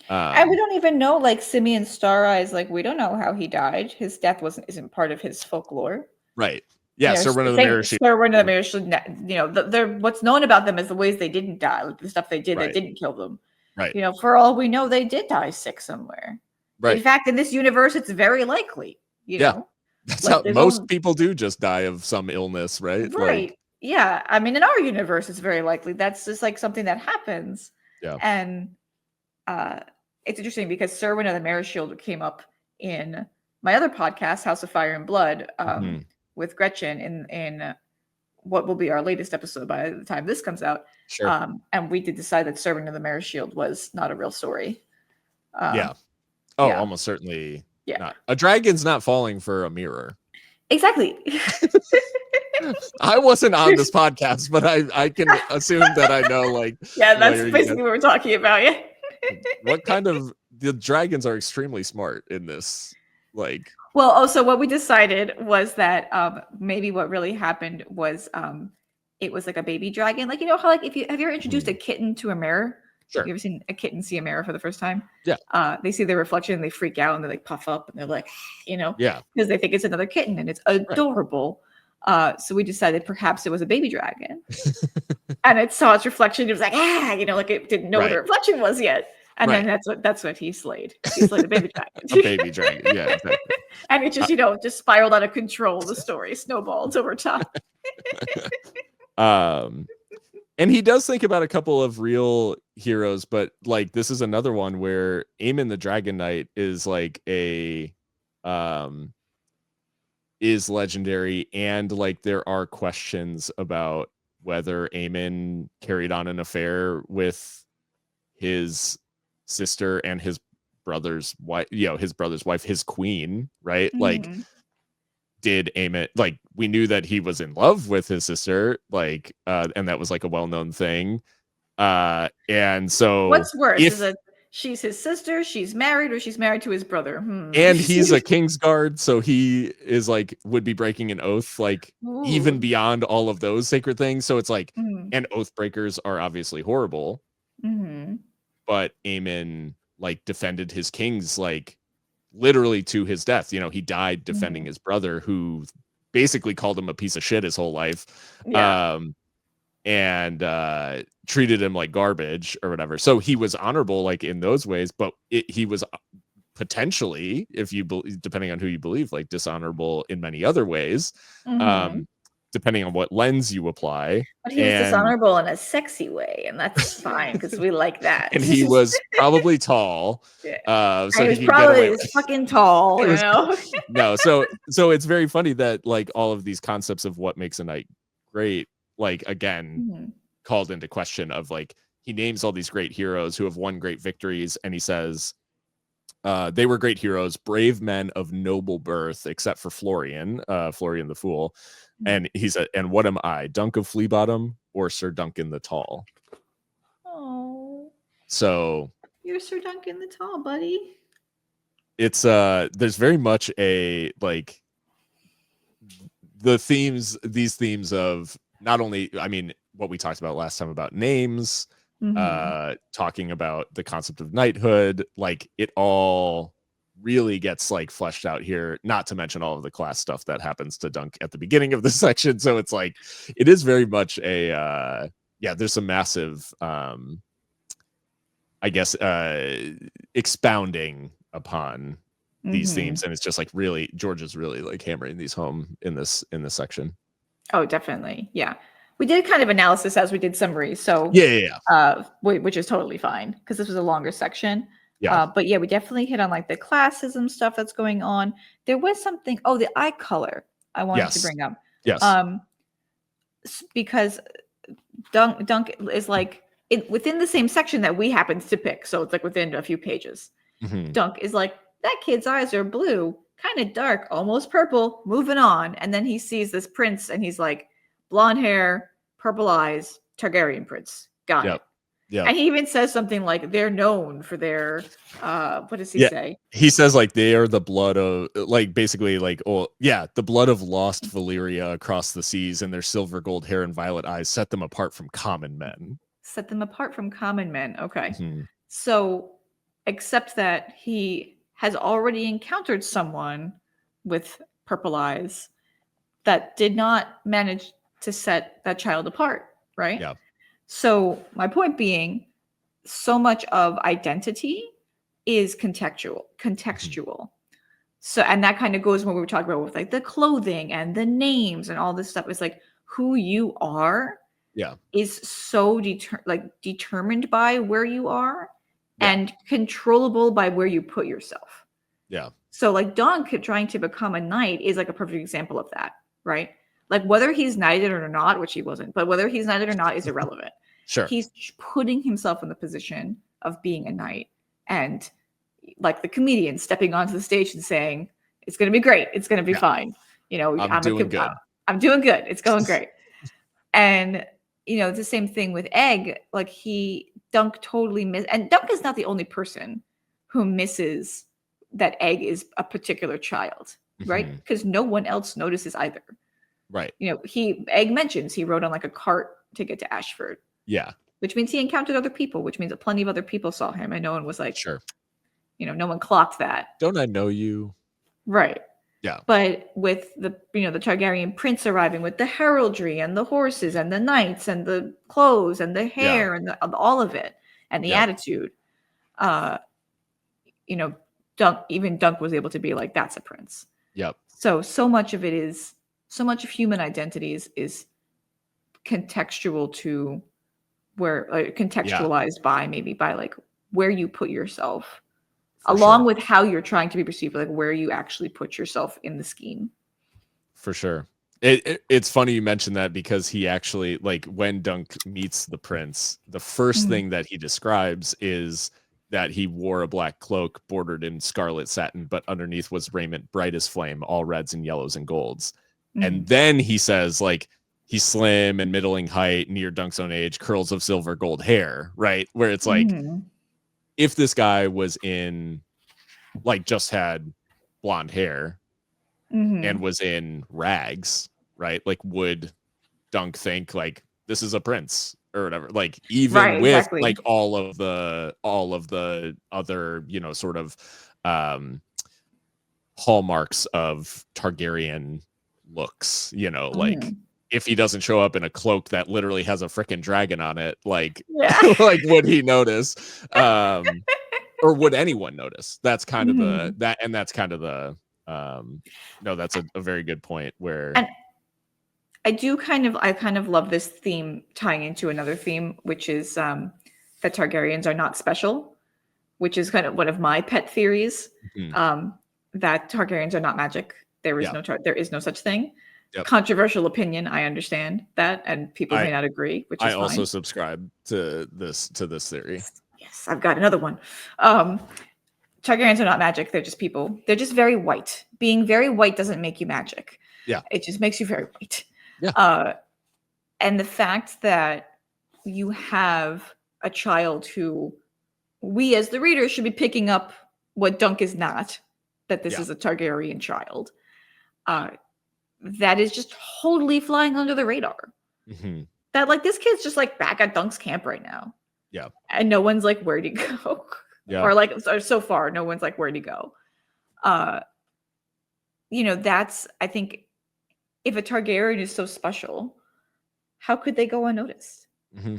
And we don't even know, like, Simeon Star Eyes, like, we don't know how he died. His death isn't part of his folklore. Right. Yeah, You know, Serwyn of the Mirror Shield. Serwyn of the Mirror Shield, you know, they're what's known about them is the ways they didn't die, like the stuff they did that Right. didn't kill them. Right. You know, for all we know, they did die sick somewhere. Right. In fact, in this universe, it's very likely, you know. That's like, how most people do just die of some illness, right? Right. Like, yeah. I mean, in our universe, it's very likely. That's just like something that happens. Yeah. And it's interesting because Serwyn of the Mirror Shield came up in my other podcast, House of Fire and Blood, with Gretchen in what will be our latest episode by the time this comes out. Sure. And we did decide that Serwyn of the Mirror Shield was not a real story. Yeah. Oh, yeah. Almost certainly. Yeah. Not. A dragon's not falling for a mirror. Exactly. I wasn't on this podcast, but I can assume that I know, like, yeah, that's basically what we're talking about. Yeah. What kind of the dragons are extremely smart in this, like. Well, also what we decided was that maybe what really happened was it was like a baby dragon, like, you know how, like, have you ever introduced a kitten to a mirror? Sure. You ever seen a kitten see a mirror for the first time? Yeah. They see their reflection and they freak out and they like puff up and they're like, you know, yeah, because they think it's another kitten and it's adorable. Right. So we decided perhaps it was a baby dragon, and it saw its reflection. It was like, you know, like it didn't know what the reflection was yet. And then that's what he slayed. He slayed a baby dragon. A baby dragon, yeah, exactly. And it just, you know, just spiraled out of control. The story snowballed over time. And he does think about a couple of real heroes, but like this is another one where Aemon the Dragon Knight is like is legendary, and like there are questions about whether Aemon carried on an affair with his sister and his brother's wife, you know, his brother's wife, his queen, right? Like, did Aemon, like, we knew that he was in love with his sister, like, and that was like a well-known thing. And so what's worse, is it she's his sister, she's married, or she's married to his brother? And he's a Kingsguard, so he is like would be breaking an oath, like even beyond all of those sacred things. So it's like, and oath breakers are obviously horrible. But Aemon like defended his kings like literally to his death. You know, he died defending his brother, who basically called him a piece of shit his whole life. And treated him like garbage or whatever. So he was honorable like in those ways, but he was potentially, if you depending on who you believe, like dishonorable in many other ways, depending on what lens you apply. But he was dishonorable in a sexy way, and that's fine because we like that. And he was probably tall. So he was could probably fucking tall, you know? No, so it's very funny that like all of these concepts of what makes a knight great, like again, called into question of like, he names all these great heroes who have won great victories, and he says they were great heroes, brave men of noble birth, except for Florian the Fool. And he said, and what am I, Dunk of Fleabottom or Sir Duncan the Tall? Oh, so you're Sir Duncan the Tall, buddy. It's there's very much a like these themes of not only, I mean, what we talked about last time about names, talking about the concept of knighthood, like it all really gets like fleshed out here, not to mention all of the class stuff that happens to Dunk at the beginning of the section. So it's like, it is very much a there's some massive I guess expounding upon these themes, and it's just like really, George is really like hammering these home in this section. Oh, definitely. Yeah. We did kind of analysis as we did summary. So which is totally fine because this was a longer section. But yeah, we definitely hit on like the classism stuff that's going on. There was something, the eye color I wanted to bring up. Yes. Because Dunk is like within the same section that we happened to pick. So it's like within a few pages. Dunk is like, that kid's eyes are blue. kind of dark, almost purple, moving on. And then he sees this prince and he's like, blonde hair, purple eyes, Targaryen prince. Got it. Yeah. And he even says something like they're known for their what does he say? He says like they are the blood of like basically like the blood of lost Valyria across the seas, and their silver gold hair and violet eyes set them apart from common men. Set them apart from common men. Okay. Mm-hmm. So except that he has already encountered someone with purple eyes that did not manage to set that child apart, right? Yeah. So my point being, so much of identity is contextual. Mm-hmm. So, and that kind of goes when we were talking about with like the clothing and the names and all this stuff. It's like who you are is so determined by where you are and controllable by where you put yourself. Yeah. So like Dunk trying to become a knight is like a perfect example of that, right? Like whether he's knighted or not, which he wasn't, but whether he's knighted or not is irrelevant. Sure. He's putting himself in the position of being a knight, and like the comedian stepping onto the stage and saying, "It's going to be great. It's going to be fine." You know, I'm doing good. I'm doing good. It's going great. And you know, it's the same thing with Egg. Like Dunk totally and Dunk is not the only person who misses that Egg is a particular child, right? Because no one else notices either. Right. You know, Egg mentions he rode on like a cart to get to Ashford. Yeah. Which means he encountered other people, which means that plenty of other people saw him and no one was like, sure. You know, no one clocked that. Don't I know you? Right. Yeah. But with the Targaryen prince arriving with the heraldry and the horses and the knights and the clothes and the hair and all of it and the attitude, you know, Dunk was able to be like, that's a prince. Yep. So much of human identities is contextual to where contextualized by like where you put yourself. Along with how you're trying to be perceived, like where you actually put yourself in the scheme. For sure. It's funny you mentioned that because he actually, like when Dunk meets the prince, the first thing that he describes is that he wore a black cloak bordered in scarlet satin, but underneath was raiment bright as flame, all reds and yellows and golds. And then he says like he's slim and middling height, near Dunk's own age, curls of silver gold hair, right? Where it's like, if this guy was in, like, just had blonde hair and was in rags, right? Like, would Dunk think like this is a prince or whatever? Like, even with like all of the other, you know, sort of hallmarks of Targaryen looks, you know, like if he doesn't show up in a cloak that literally has a freaking dragon on it, like, like would he notice? Or would anyone notice? That's kind of that's kind of the no, that's a very good point where and I kind of love this theme tying into another theme, which is that Targaryens are not special, which is kind of one of my pet theories. That Targaryens are not magic. There is no such thing. Controversial opinion, I understand that, and people may not agree, which is fine. Also subscribe to this theory. Yes, I've got another one. Targaryens are not magic. They're just people. They're just very white. Being very white doesn't make you magic. Yeah. It just makes you very white. Yeah. And the fact that you have a child who we as the reader should be picking up what Dunk is not, that this is a Targaryen child, that is just totally flying under the radar. That like this kid's just like back at Dunk's camp right now. Yeah. And no one's like, where'd he go? Or like so far, no one's like, where'd he go? You know, that's, I think, if a Targaryen is so special, how could they go unnoticed?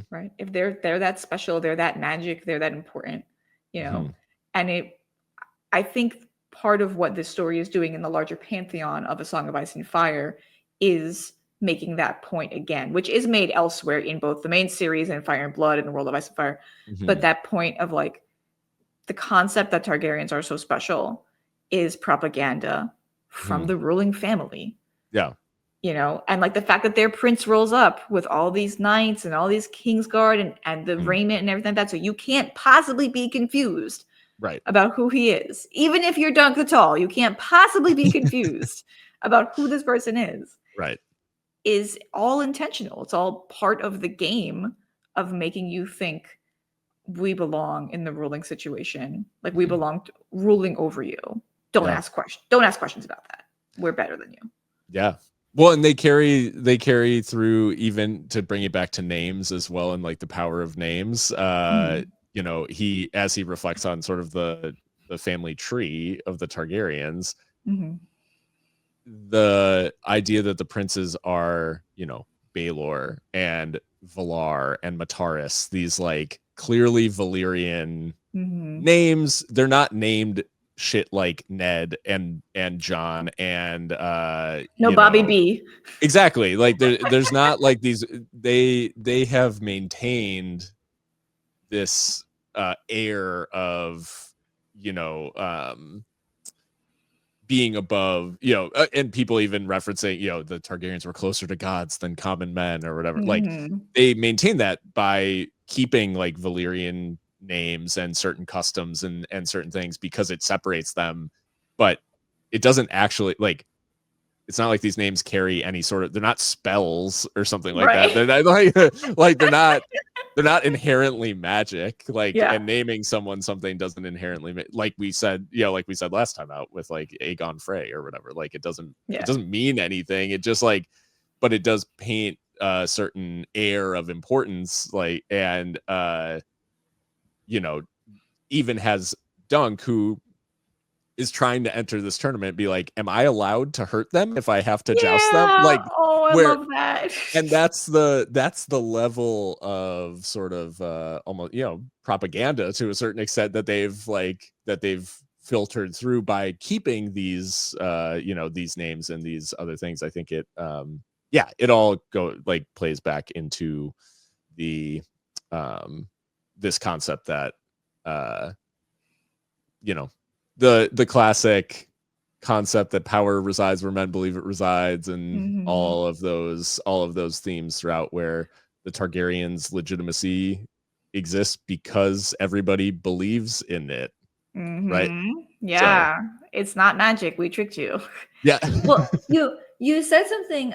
Right? If they're that special, they're that magic, they're that important, you know. And I think part of what this story is doing in the larger pantheon of A Song of Ice and Fire is making that point again, which is made elsewhere in both the main series and Fire and Blood and the World of Ice and Fire. But that point of like the concept that Targaryens are so special is propaganda from the ruling family. Yeah. You know, and like the fact that their prince rolls up with all these knights and all these Kingsguard and the raiment and everything like that. So you can't possibly be confused Right. about who he is. Even if you're Dunk the Tall, you can't possibly be confused about who this person is. Right. Is all intentional. It's all part of the game of making you think we belong in the ruling situation. Like we belong to ruling over you. Don't ask questions. Don't ask questions about that. We're better than you. Yeah. Well, and they carry through even to bring it back to names as well, and like the power of names. You know, as he reflects on sort of the family tree of the Targaryens, the idea that the princes are, you know, Baelor and Valar and Mataris, these like clearly Valyrian names. They're not named shit like Ned and John and no Bobby B. Exactly. Like there's not like these. They have maintained this air of, you know, being above, you know, and people even referencing, you know, the Targaryens were closer to gods than common men or whatever. Like they maintain that by keeping like Valyrian names and certain customs and certain things because it separates them, but it doesn't actually, like, it's not like these names carry any sort of, they're not spells or something like that. They're not like they're not inherently magic. Like, and naming someone something doesn't inherently, like we said, you know, like we said last time out with like Aegon Frey or whatever. Like it doesn't mean anything. It just like, but it does paint a certain air of importance. Like, and you know, even has Dunk, who is trying to enter this tournament, be like, am I allowed to hurt them if I have to joust them? Like, I love that. And that's the level of sort of almost, you know, propaganda to a certain extent that they've filtered through by keeping these you know, these names and these other things. I think it it all plays back into the this concept that you know, the classic concept that power resides where men believe it resides, and all of those themes throughout, where the Targaryens' legitimacy exists because everybody believes in it. Right? Yeah. So, it's not magic. We tricked you. Yeah. Well, you said something.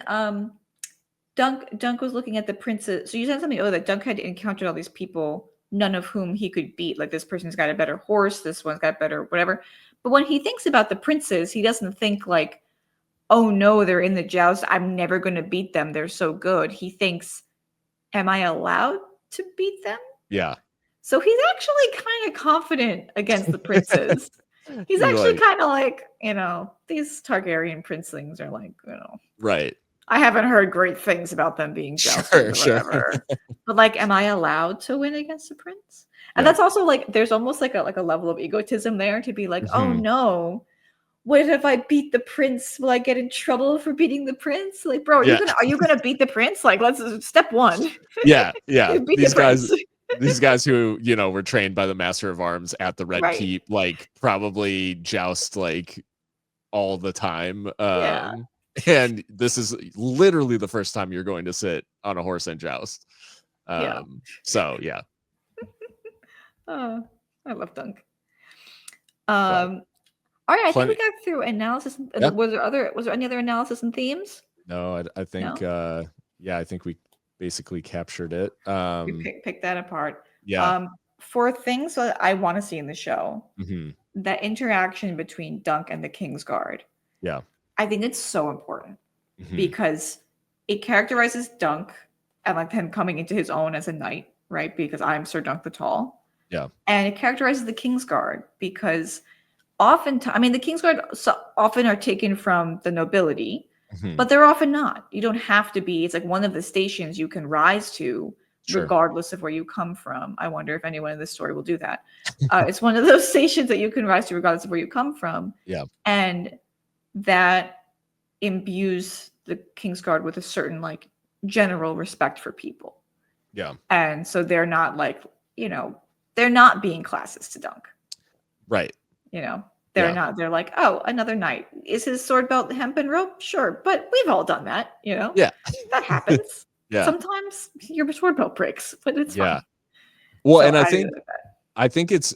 Dunk was looking at the princes. So you said something that Dunk had encountered all these people, none of whom he could beat. Like, this person's got a better horse, this one's got better whatever. But when he thinks about the princes, he doesn't think like, oh no, they're in the joust, I'm never going to beat them, they're so good. He thinks, am I allowed to beat them? Yeah. So he's actually kind of confident against the princes. He's actually kind of like, you know, these Targaryen princelings are like, you know, right. I haven't heard great things about them being jousted or whatever. But like, am I allowed to win against a prince? And that's also like, there's almost like a level of egotism there to be like, oh no, what if I beat the prince? Will I get in trouble for beating the prince? Like, bro, are you gonna beat the prince? Like, let's step one. Yeah. These guys who, you know, were trained by the Master of Arms at the Red Keep, like probably joust like all the time. And this is literally the first time you're going to sit on a horse and joust. So yeah. Oh, I love Dunk. All right, I think we got through analysis. Was there any other analysis and themes? No, I think I think we basically captured it. We picked that apart. Yeah. For things that I want to see in the show, that interaction between Dunk and the Kingsguard. Yeah. I think it's so important because it characterizes Dunk and like him coming into his own as a knight, right? Because I'm Sir Dunk the Tall. Yeah. And it characterizes the Kingsguard because oftentimes, I mean, the Kingsguard often are taken from the nobility, but they're often not. You don't have to be. It's like one of the stations you can rise to regardless of where you come from. I wonder if anyone in this story will do that. It's one of those stations that you can rise to regardless of where you come from. Yeah. And that imbues the Kingsguard with a certain like general respect for people. Yeah. And so they're not like, you know, they're not being classist to Dunk. Right. You know, they're not. They're like, oh, another knight. Is his sword belt hempen rope? Sure. But we've all done that, you know? Yeah. That happens. Yeah. Sometimes your sword belt breaks, but it's fine. Well, So and I think I think it's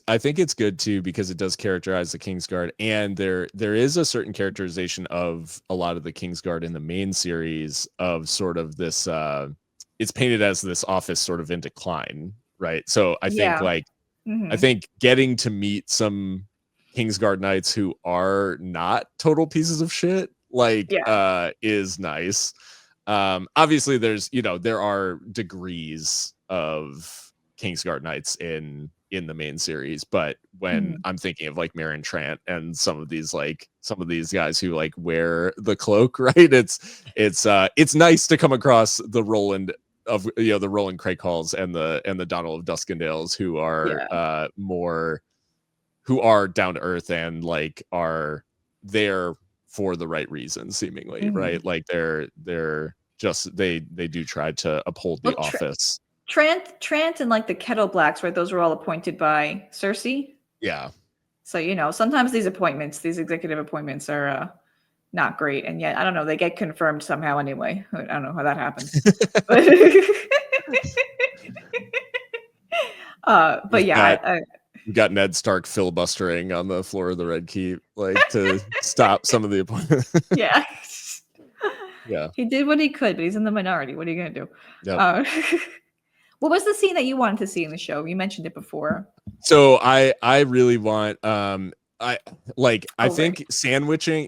good too because it does characterize the Kingsguard, and there is a certain characterization of a lot of the Kingsguard in the main series of sort of this. It's painted as this office sort of in decline, right? So I think Yeah. like I Mhm. think getting to meet some Kingsguard knights who are not total pieces of shit like Yeah. is nice. Obviously there's there are degrees of Kingsguard knights in the main series, but when Mhm. I'm thinking of like Marin Trant and some of these guys who like wear the cloak, right? It's nice to come across the Roland of the Roland Craycalls and the Donald of Duskendales who are Yeah. more who are down to earth and like are there for the right reasons seemingly, Mhm. right? Like they're just they do try to uphold the Well, office. Trant and like the Kettle Blacks, right? Those were all appointed by Cersei. Yeah. So sometimes these executive appointments are not great, and yet I don't know, they get confirmed somehow anyway. I don't know how that happens, but You've yeah, got you've got Ned Stark filibustering on the floor of the Red Keep, like to stop some of the appointments. yeah. Yeah. He did what he could, but he's in the minority. What are you gonna do? Yep. Uh, what was the scene that you wanted to see in the show? You mentioned it before. So I really want I Oh, right. think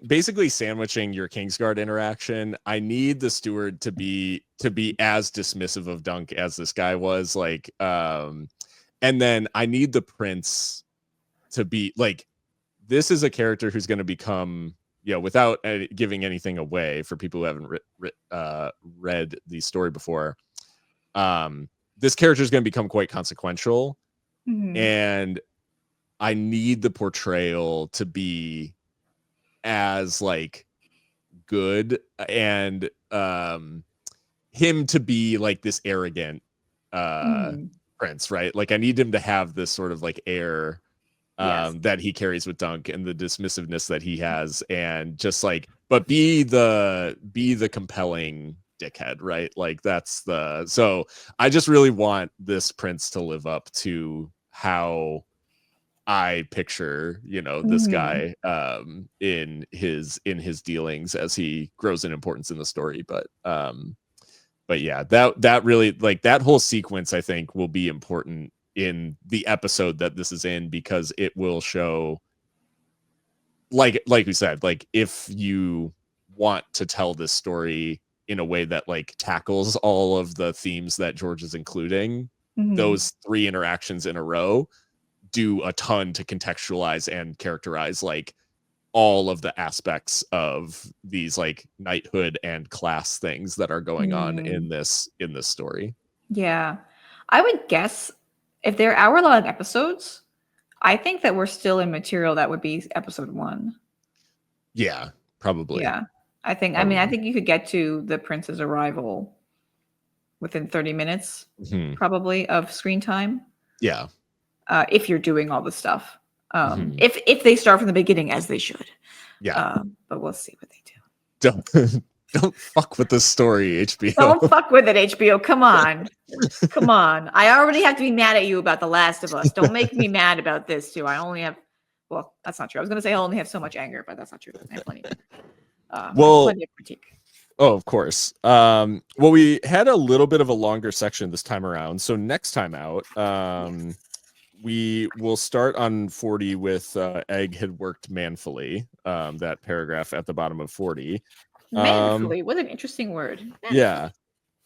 basically sandwiching your Kingsguard interaction. I need the steward to be as dismissive of Dunk as this guy was, like and then I need the prince to be like, this is a character who's going to become, without giving anything away for people who haven't read the story before, this character is going to become quite consequential, Mhm. and I need the portrayal to be as like good, and him to be like this arrogant Mhm. prince, right? Like I need him to have this sort of like air Yes. that he carries with Dunk, and the dismissiveness that he has, and just like, but be the compelling dickhead, right? Like so I just really want this prince to live up to how I picture, this Mhm. guy in his dealings as he grows in importance in the story. But yeah, that really, like, that whole sequence I think will be important in the episode that this is in, because it will show, like we said, like if you want to tell this story in a way that like tackles all of the themes that George is including, Mhm. those three interactions in a row do a ton to contextualize and characterize like all of the aspects of these like knighthood and class things that are going on Mhm. in this story. Yeah. I would guess if they're hour-long episodes, I think that we're still in material that would be episode 1. Yeah, probably. Yeah. I Probably. think you could get to the prince's arrival within 30 minutes, Mhm. probably, of screen time, Yeah. if you're doing all the stuff. Mhm. If they start from the beginning, as they should. Yeah. But we'll see what they do. Don't don't fuck with this story, HBO. Don't fuck with it, HBO. Come on. Come on. I already have to be mad at you about The Last of Us. Don't make me mad about this, too. I only have, well, that's not true. I was going to say I only have so much anger, but that's not true. I have plenty of anger. I have Well, plenty of critique. oh, of course. Well, we had a little bit of a longer section this time around. So next time out, Yes. we will start on 40 with Egg had worked manfully, that paragraph at the bottom of 40. Manfully. What an interesting word. Manfully. Yeah.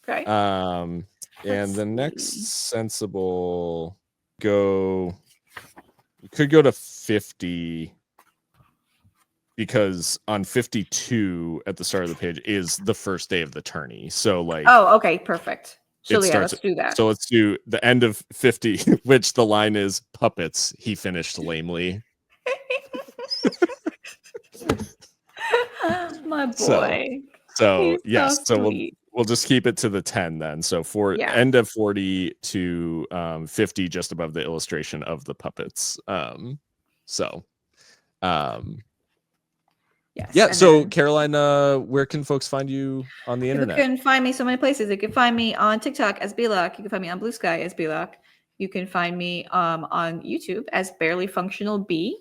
Okay. And Let's the see. next sensible we could go to 50, because on 52 at the start of the page is the first day of the tourney. So like Oh, okay. Perfect. So, it yeah, starts. let's do that. So let's do the end of 50, which the line is puppets. He finished lamely. My So, boy. so He's so yes. So sweet. we'll just keep it to the 10 then. So for Yeah. end of 40 to 50, just above the illustration of the puppets. So Yes. yeah. And So then Caroline, where can folks find you on the people internet? can find me so many places. You can find me on TikTok as Block. You can find me on Blue Sky as Block. You can find me on YouTube as Barely Functional B.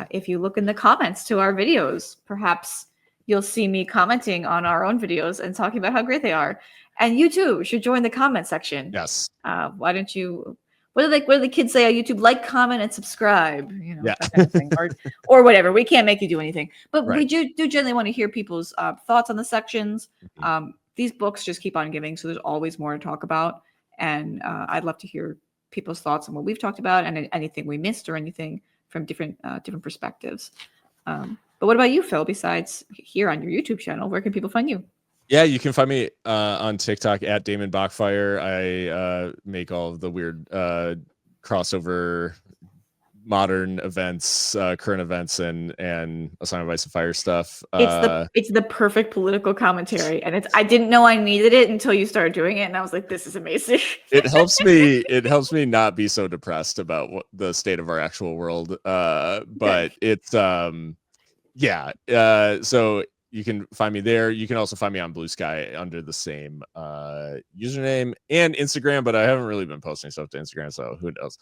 If you look in the comments to our videos, perhaps you'll see me commenting on our own videos and talking about how great they are. And you too should join the comment section. Yes. Why don't you? What do the kids say on YouTube? Like, comment, and subscribe. You know, Yeah. that kind of thing, or whatever. We can't make you do anything, but Right. we do generally want to hear people's thoughts on the sections. These books just keep on giving, so there's always more to talk about. And I'd love to hear people's thoughts on what we've talked about and anything we missed or anything from different perspectives. But what about you, Phil? Besides here on your YouTube channel, where can people find you? Yeah, you can find me on TikTok at Damon Bachfire. I make all of the weird crossover modern events, current events, and Assignment of Ice and Fire stuff. It's the perfect political commentary, and I didn't know I needed it until you started doing it, and I was like, this is amazing. It helps me not be so depressed about the state of our actual world. But it's yeah. So you can find me there. You can also find me on Blue Sky under the same username and Instagram, but I haven't really been posting stuff to Instagram, so who knows.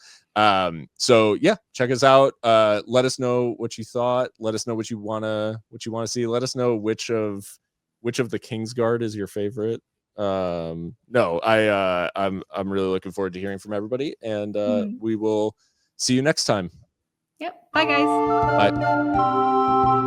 So yeah, check us out. Let us know what you thought. Let us know what you wanna see. Let us know which of the Kingsguard is your favorite. No, I'm really looking forward to hearing from everybody, and we will see you next time. Yep. Bye, guys. Bye.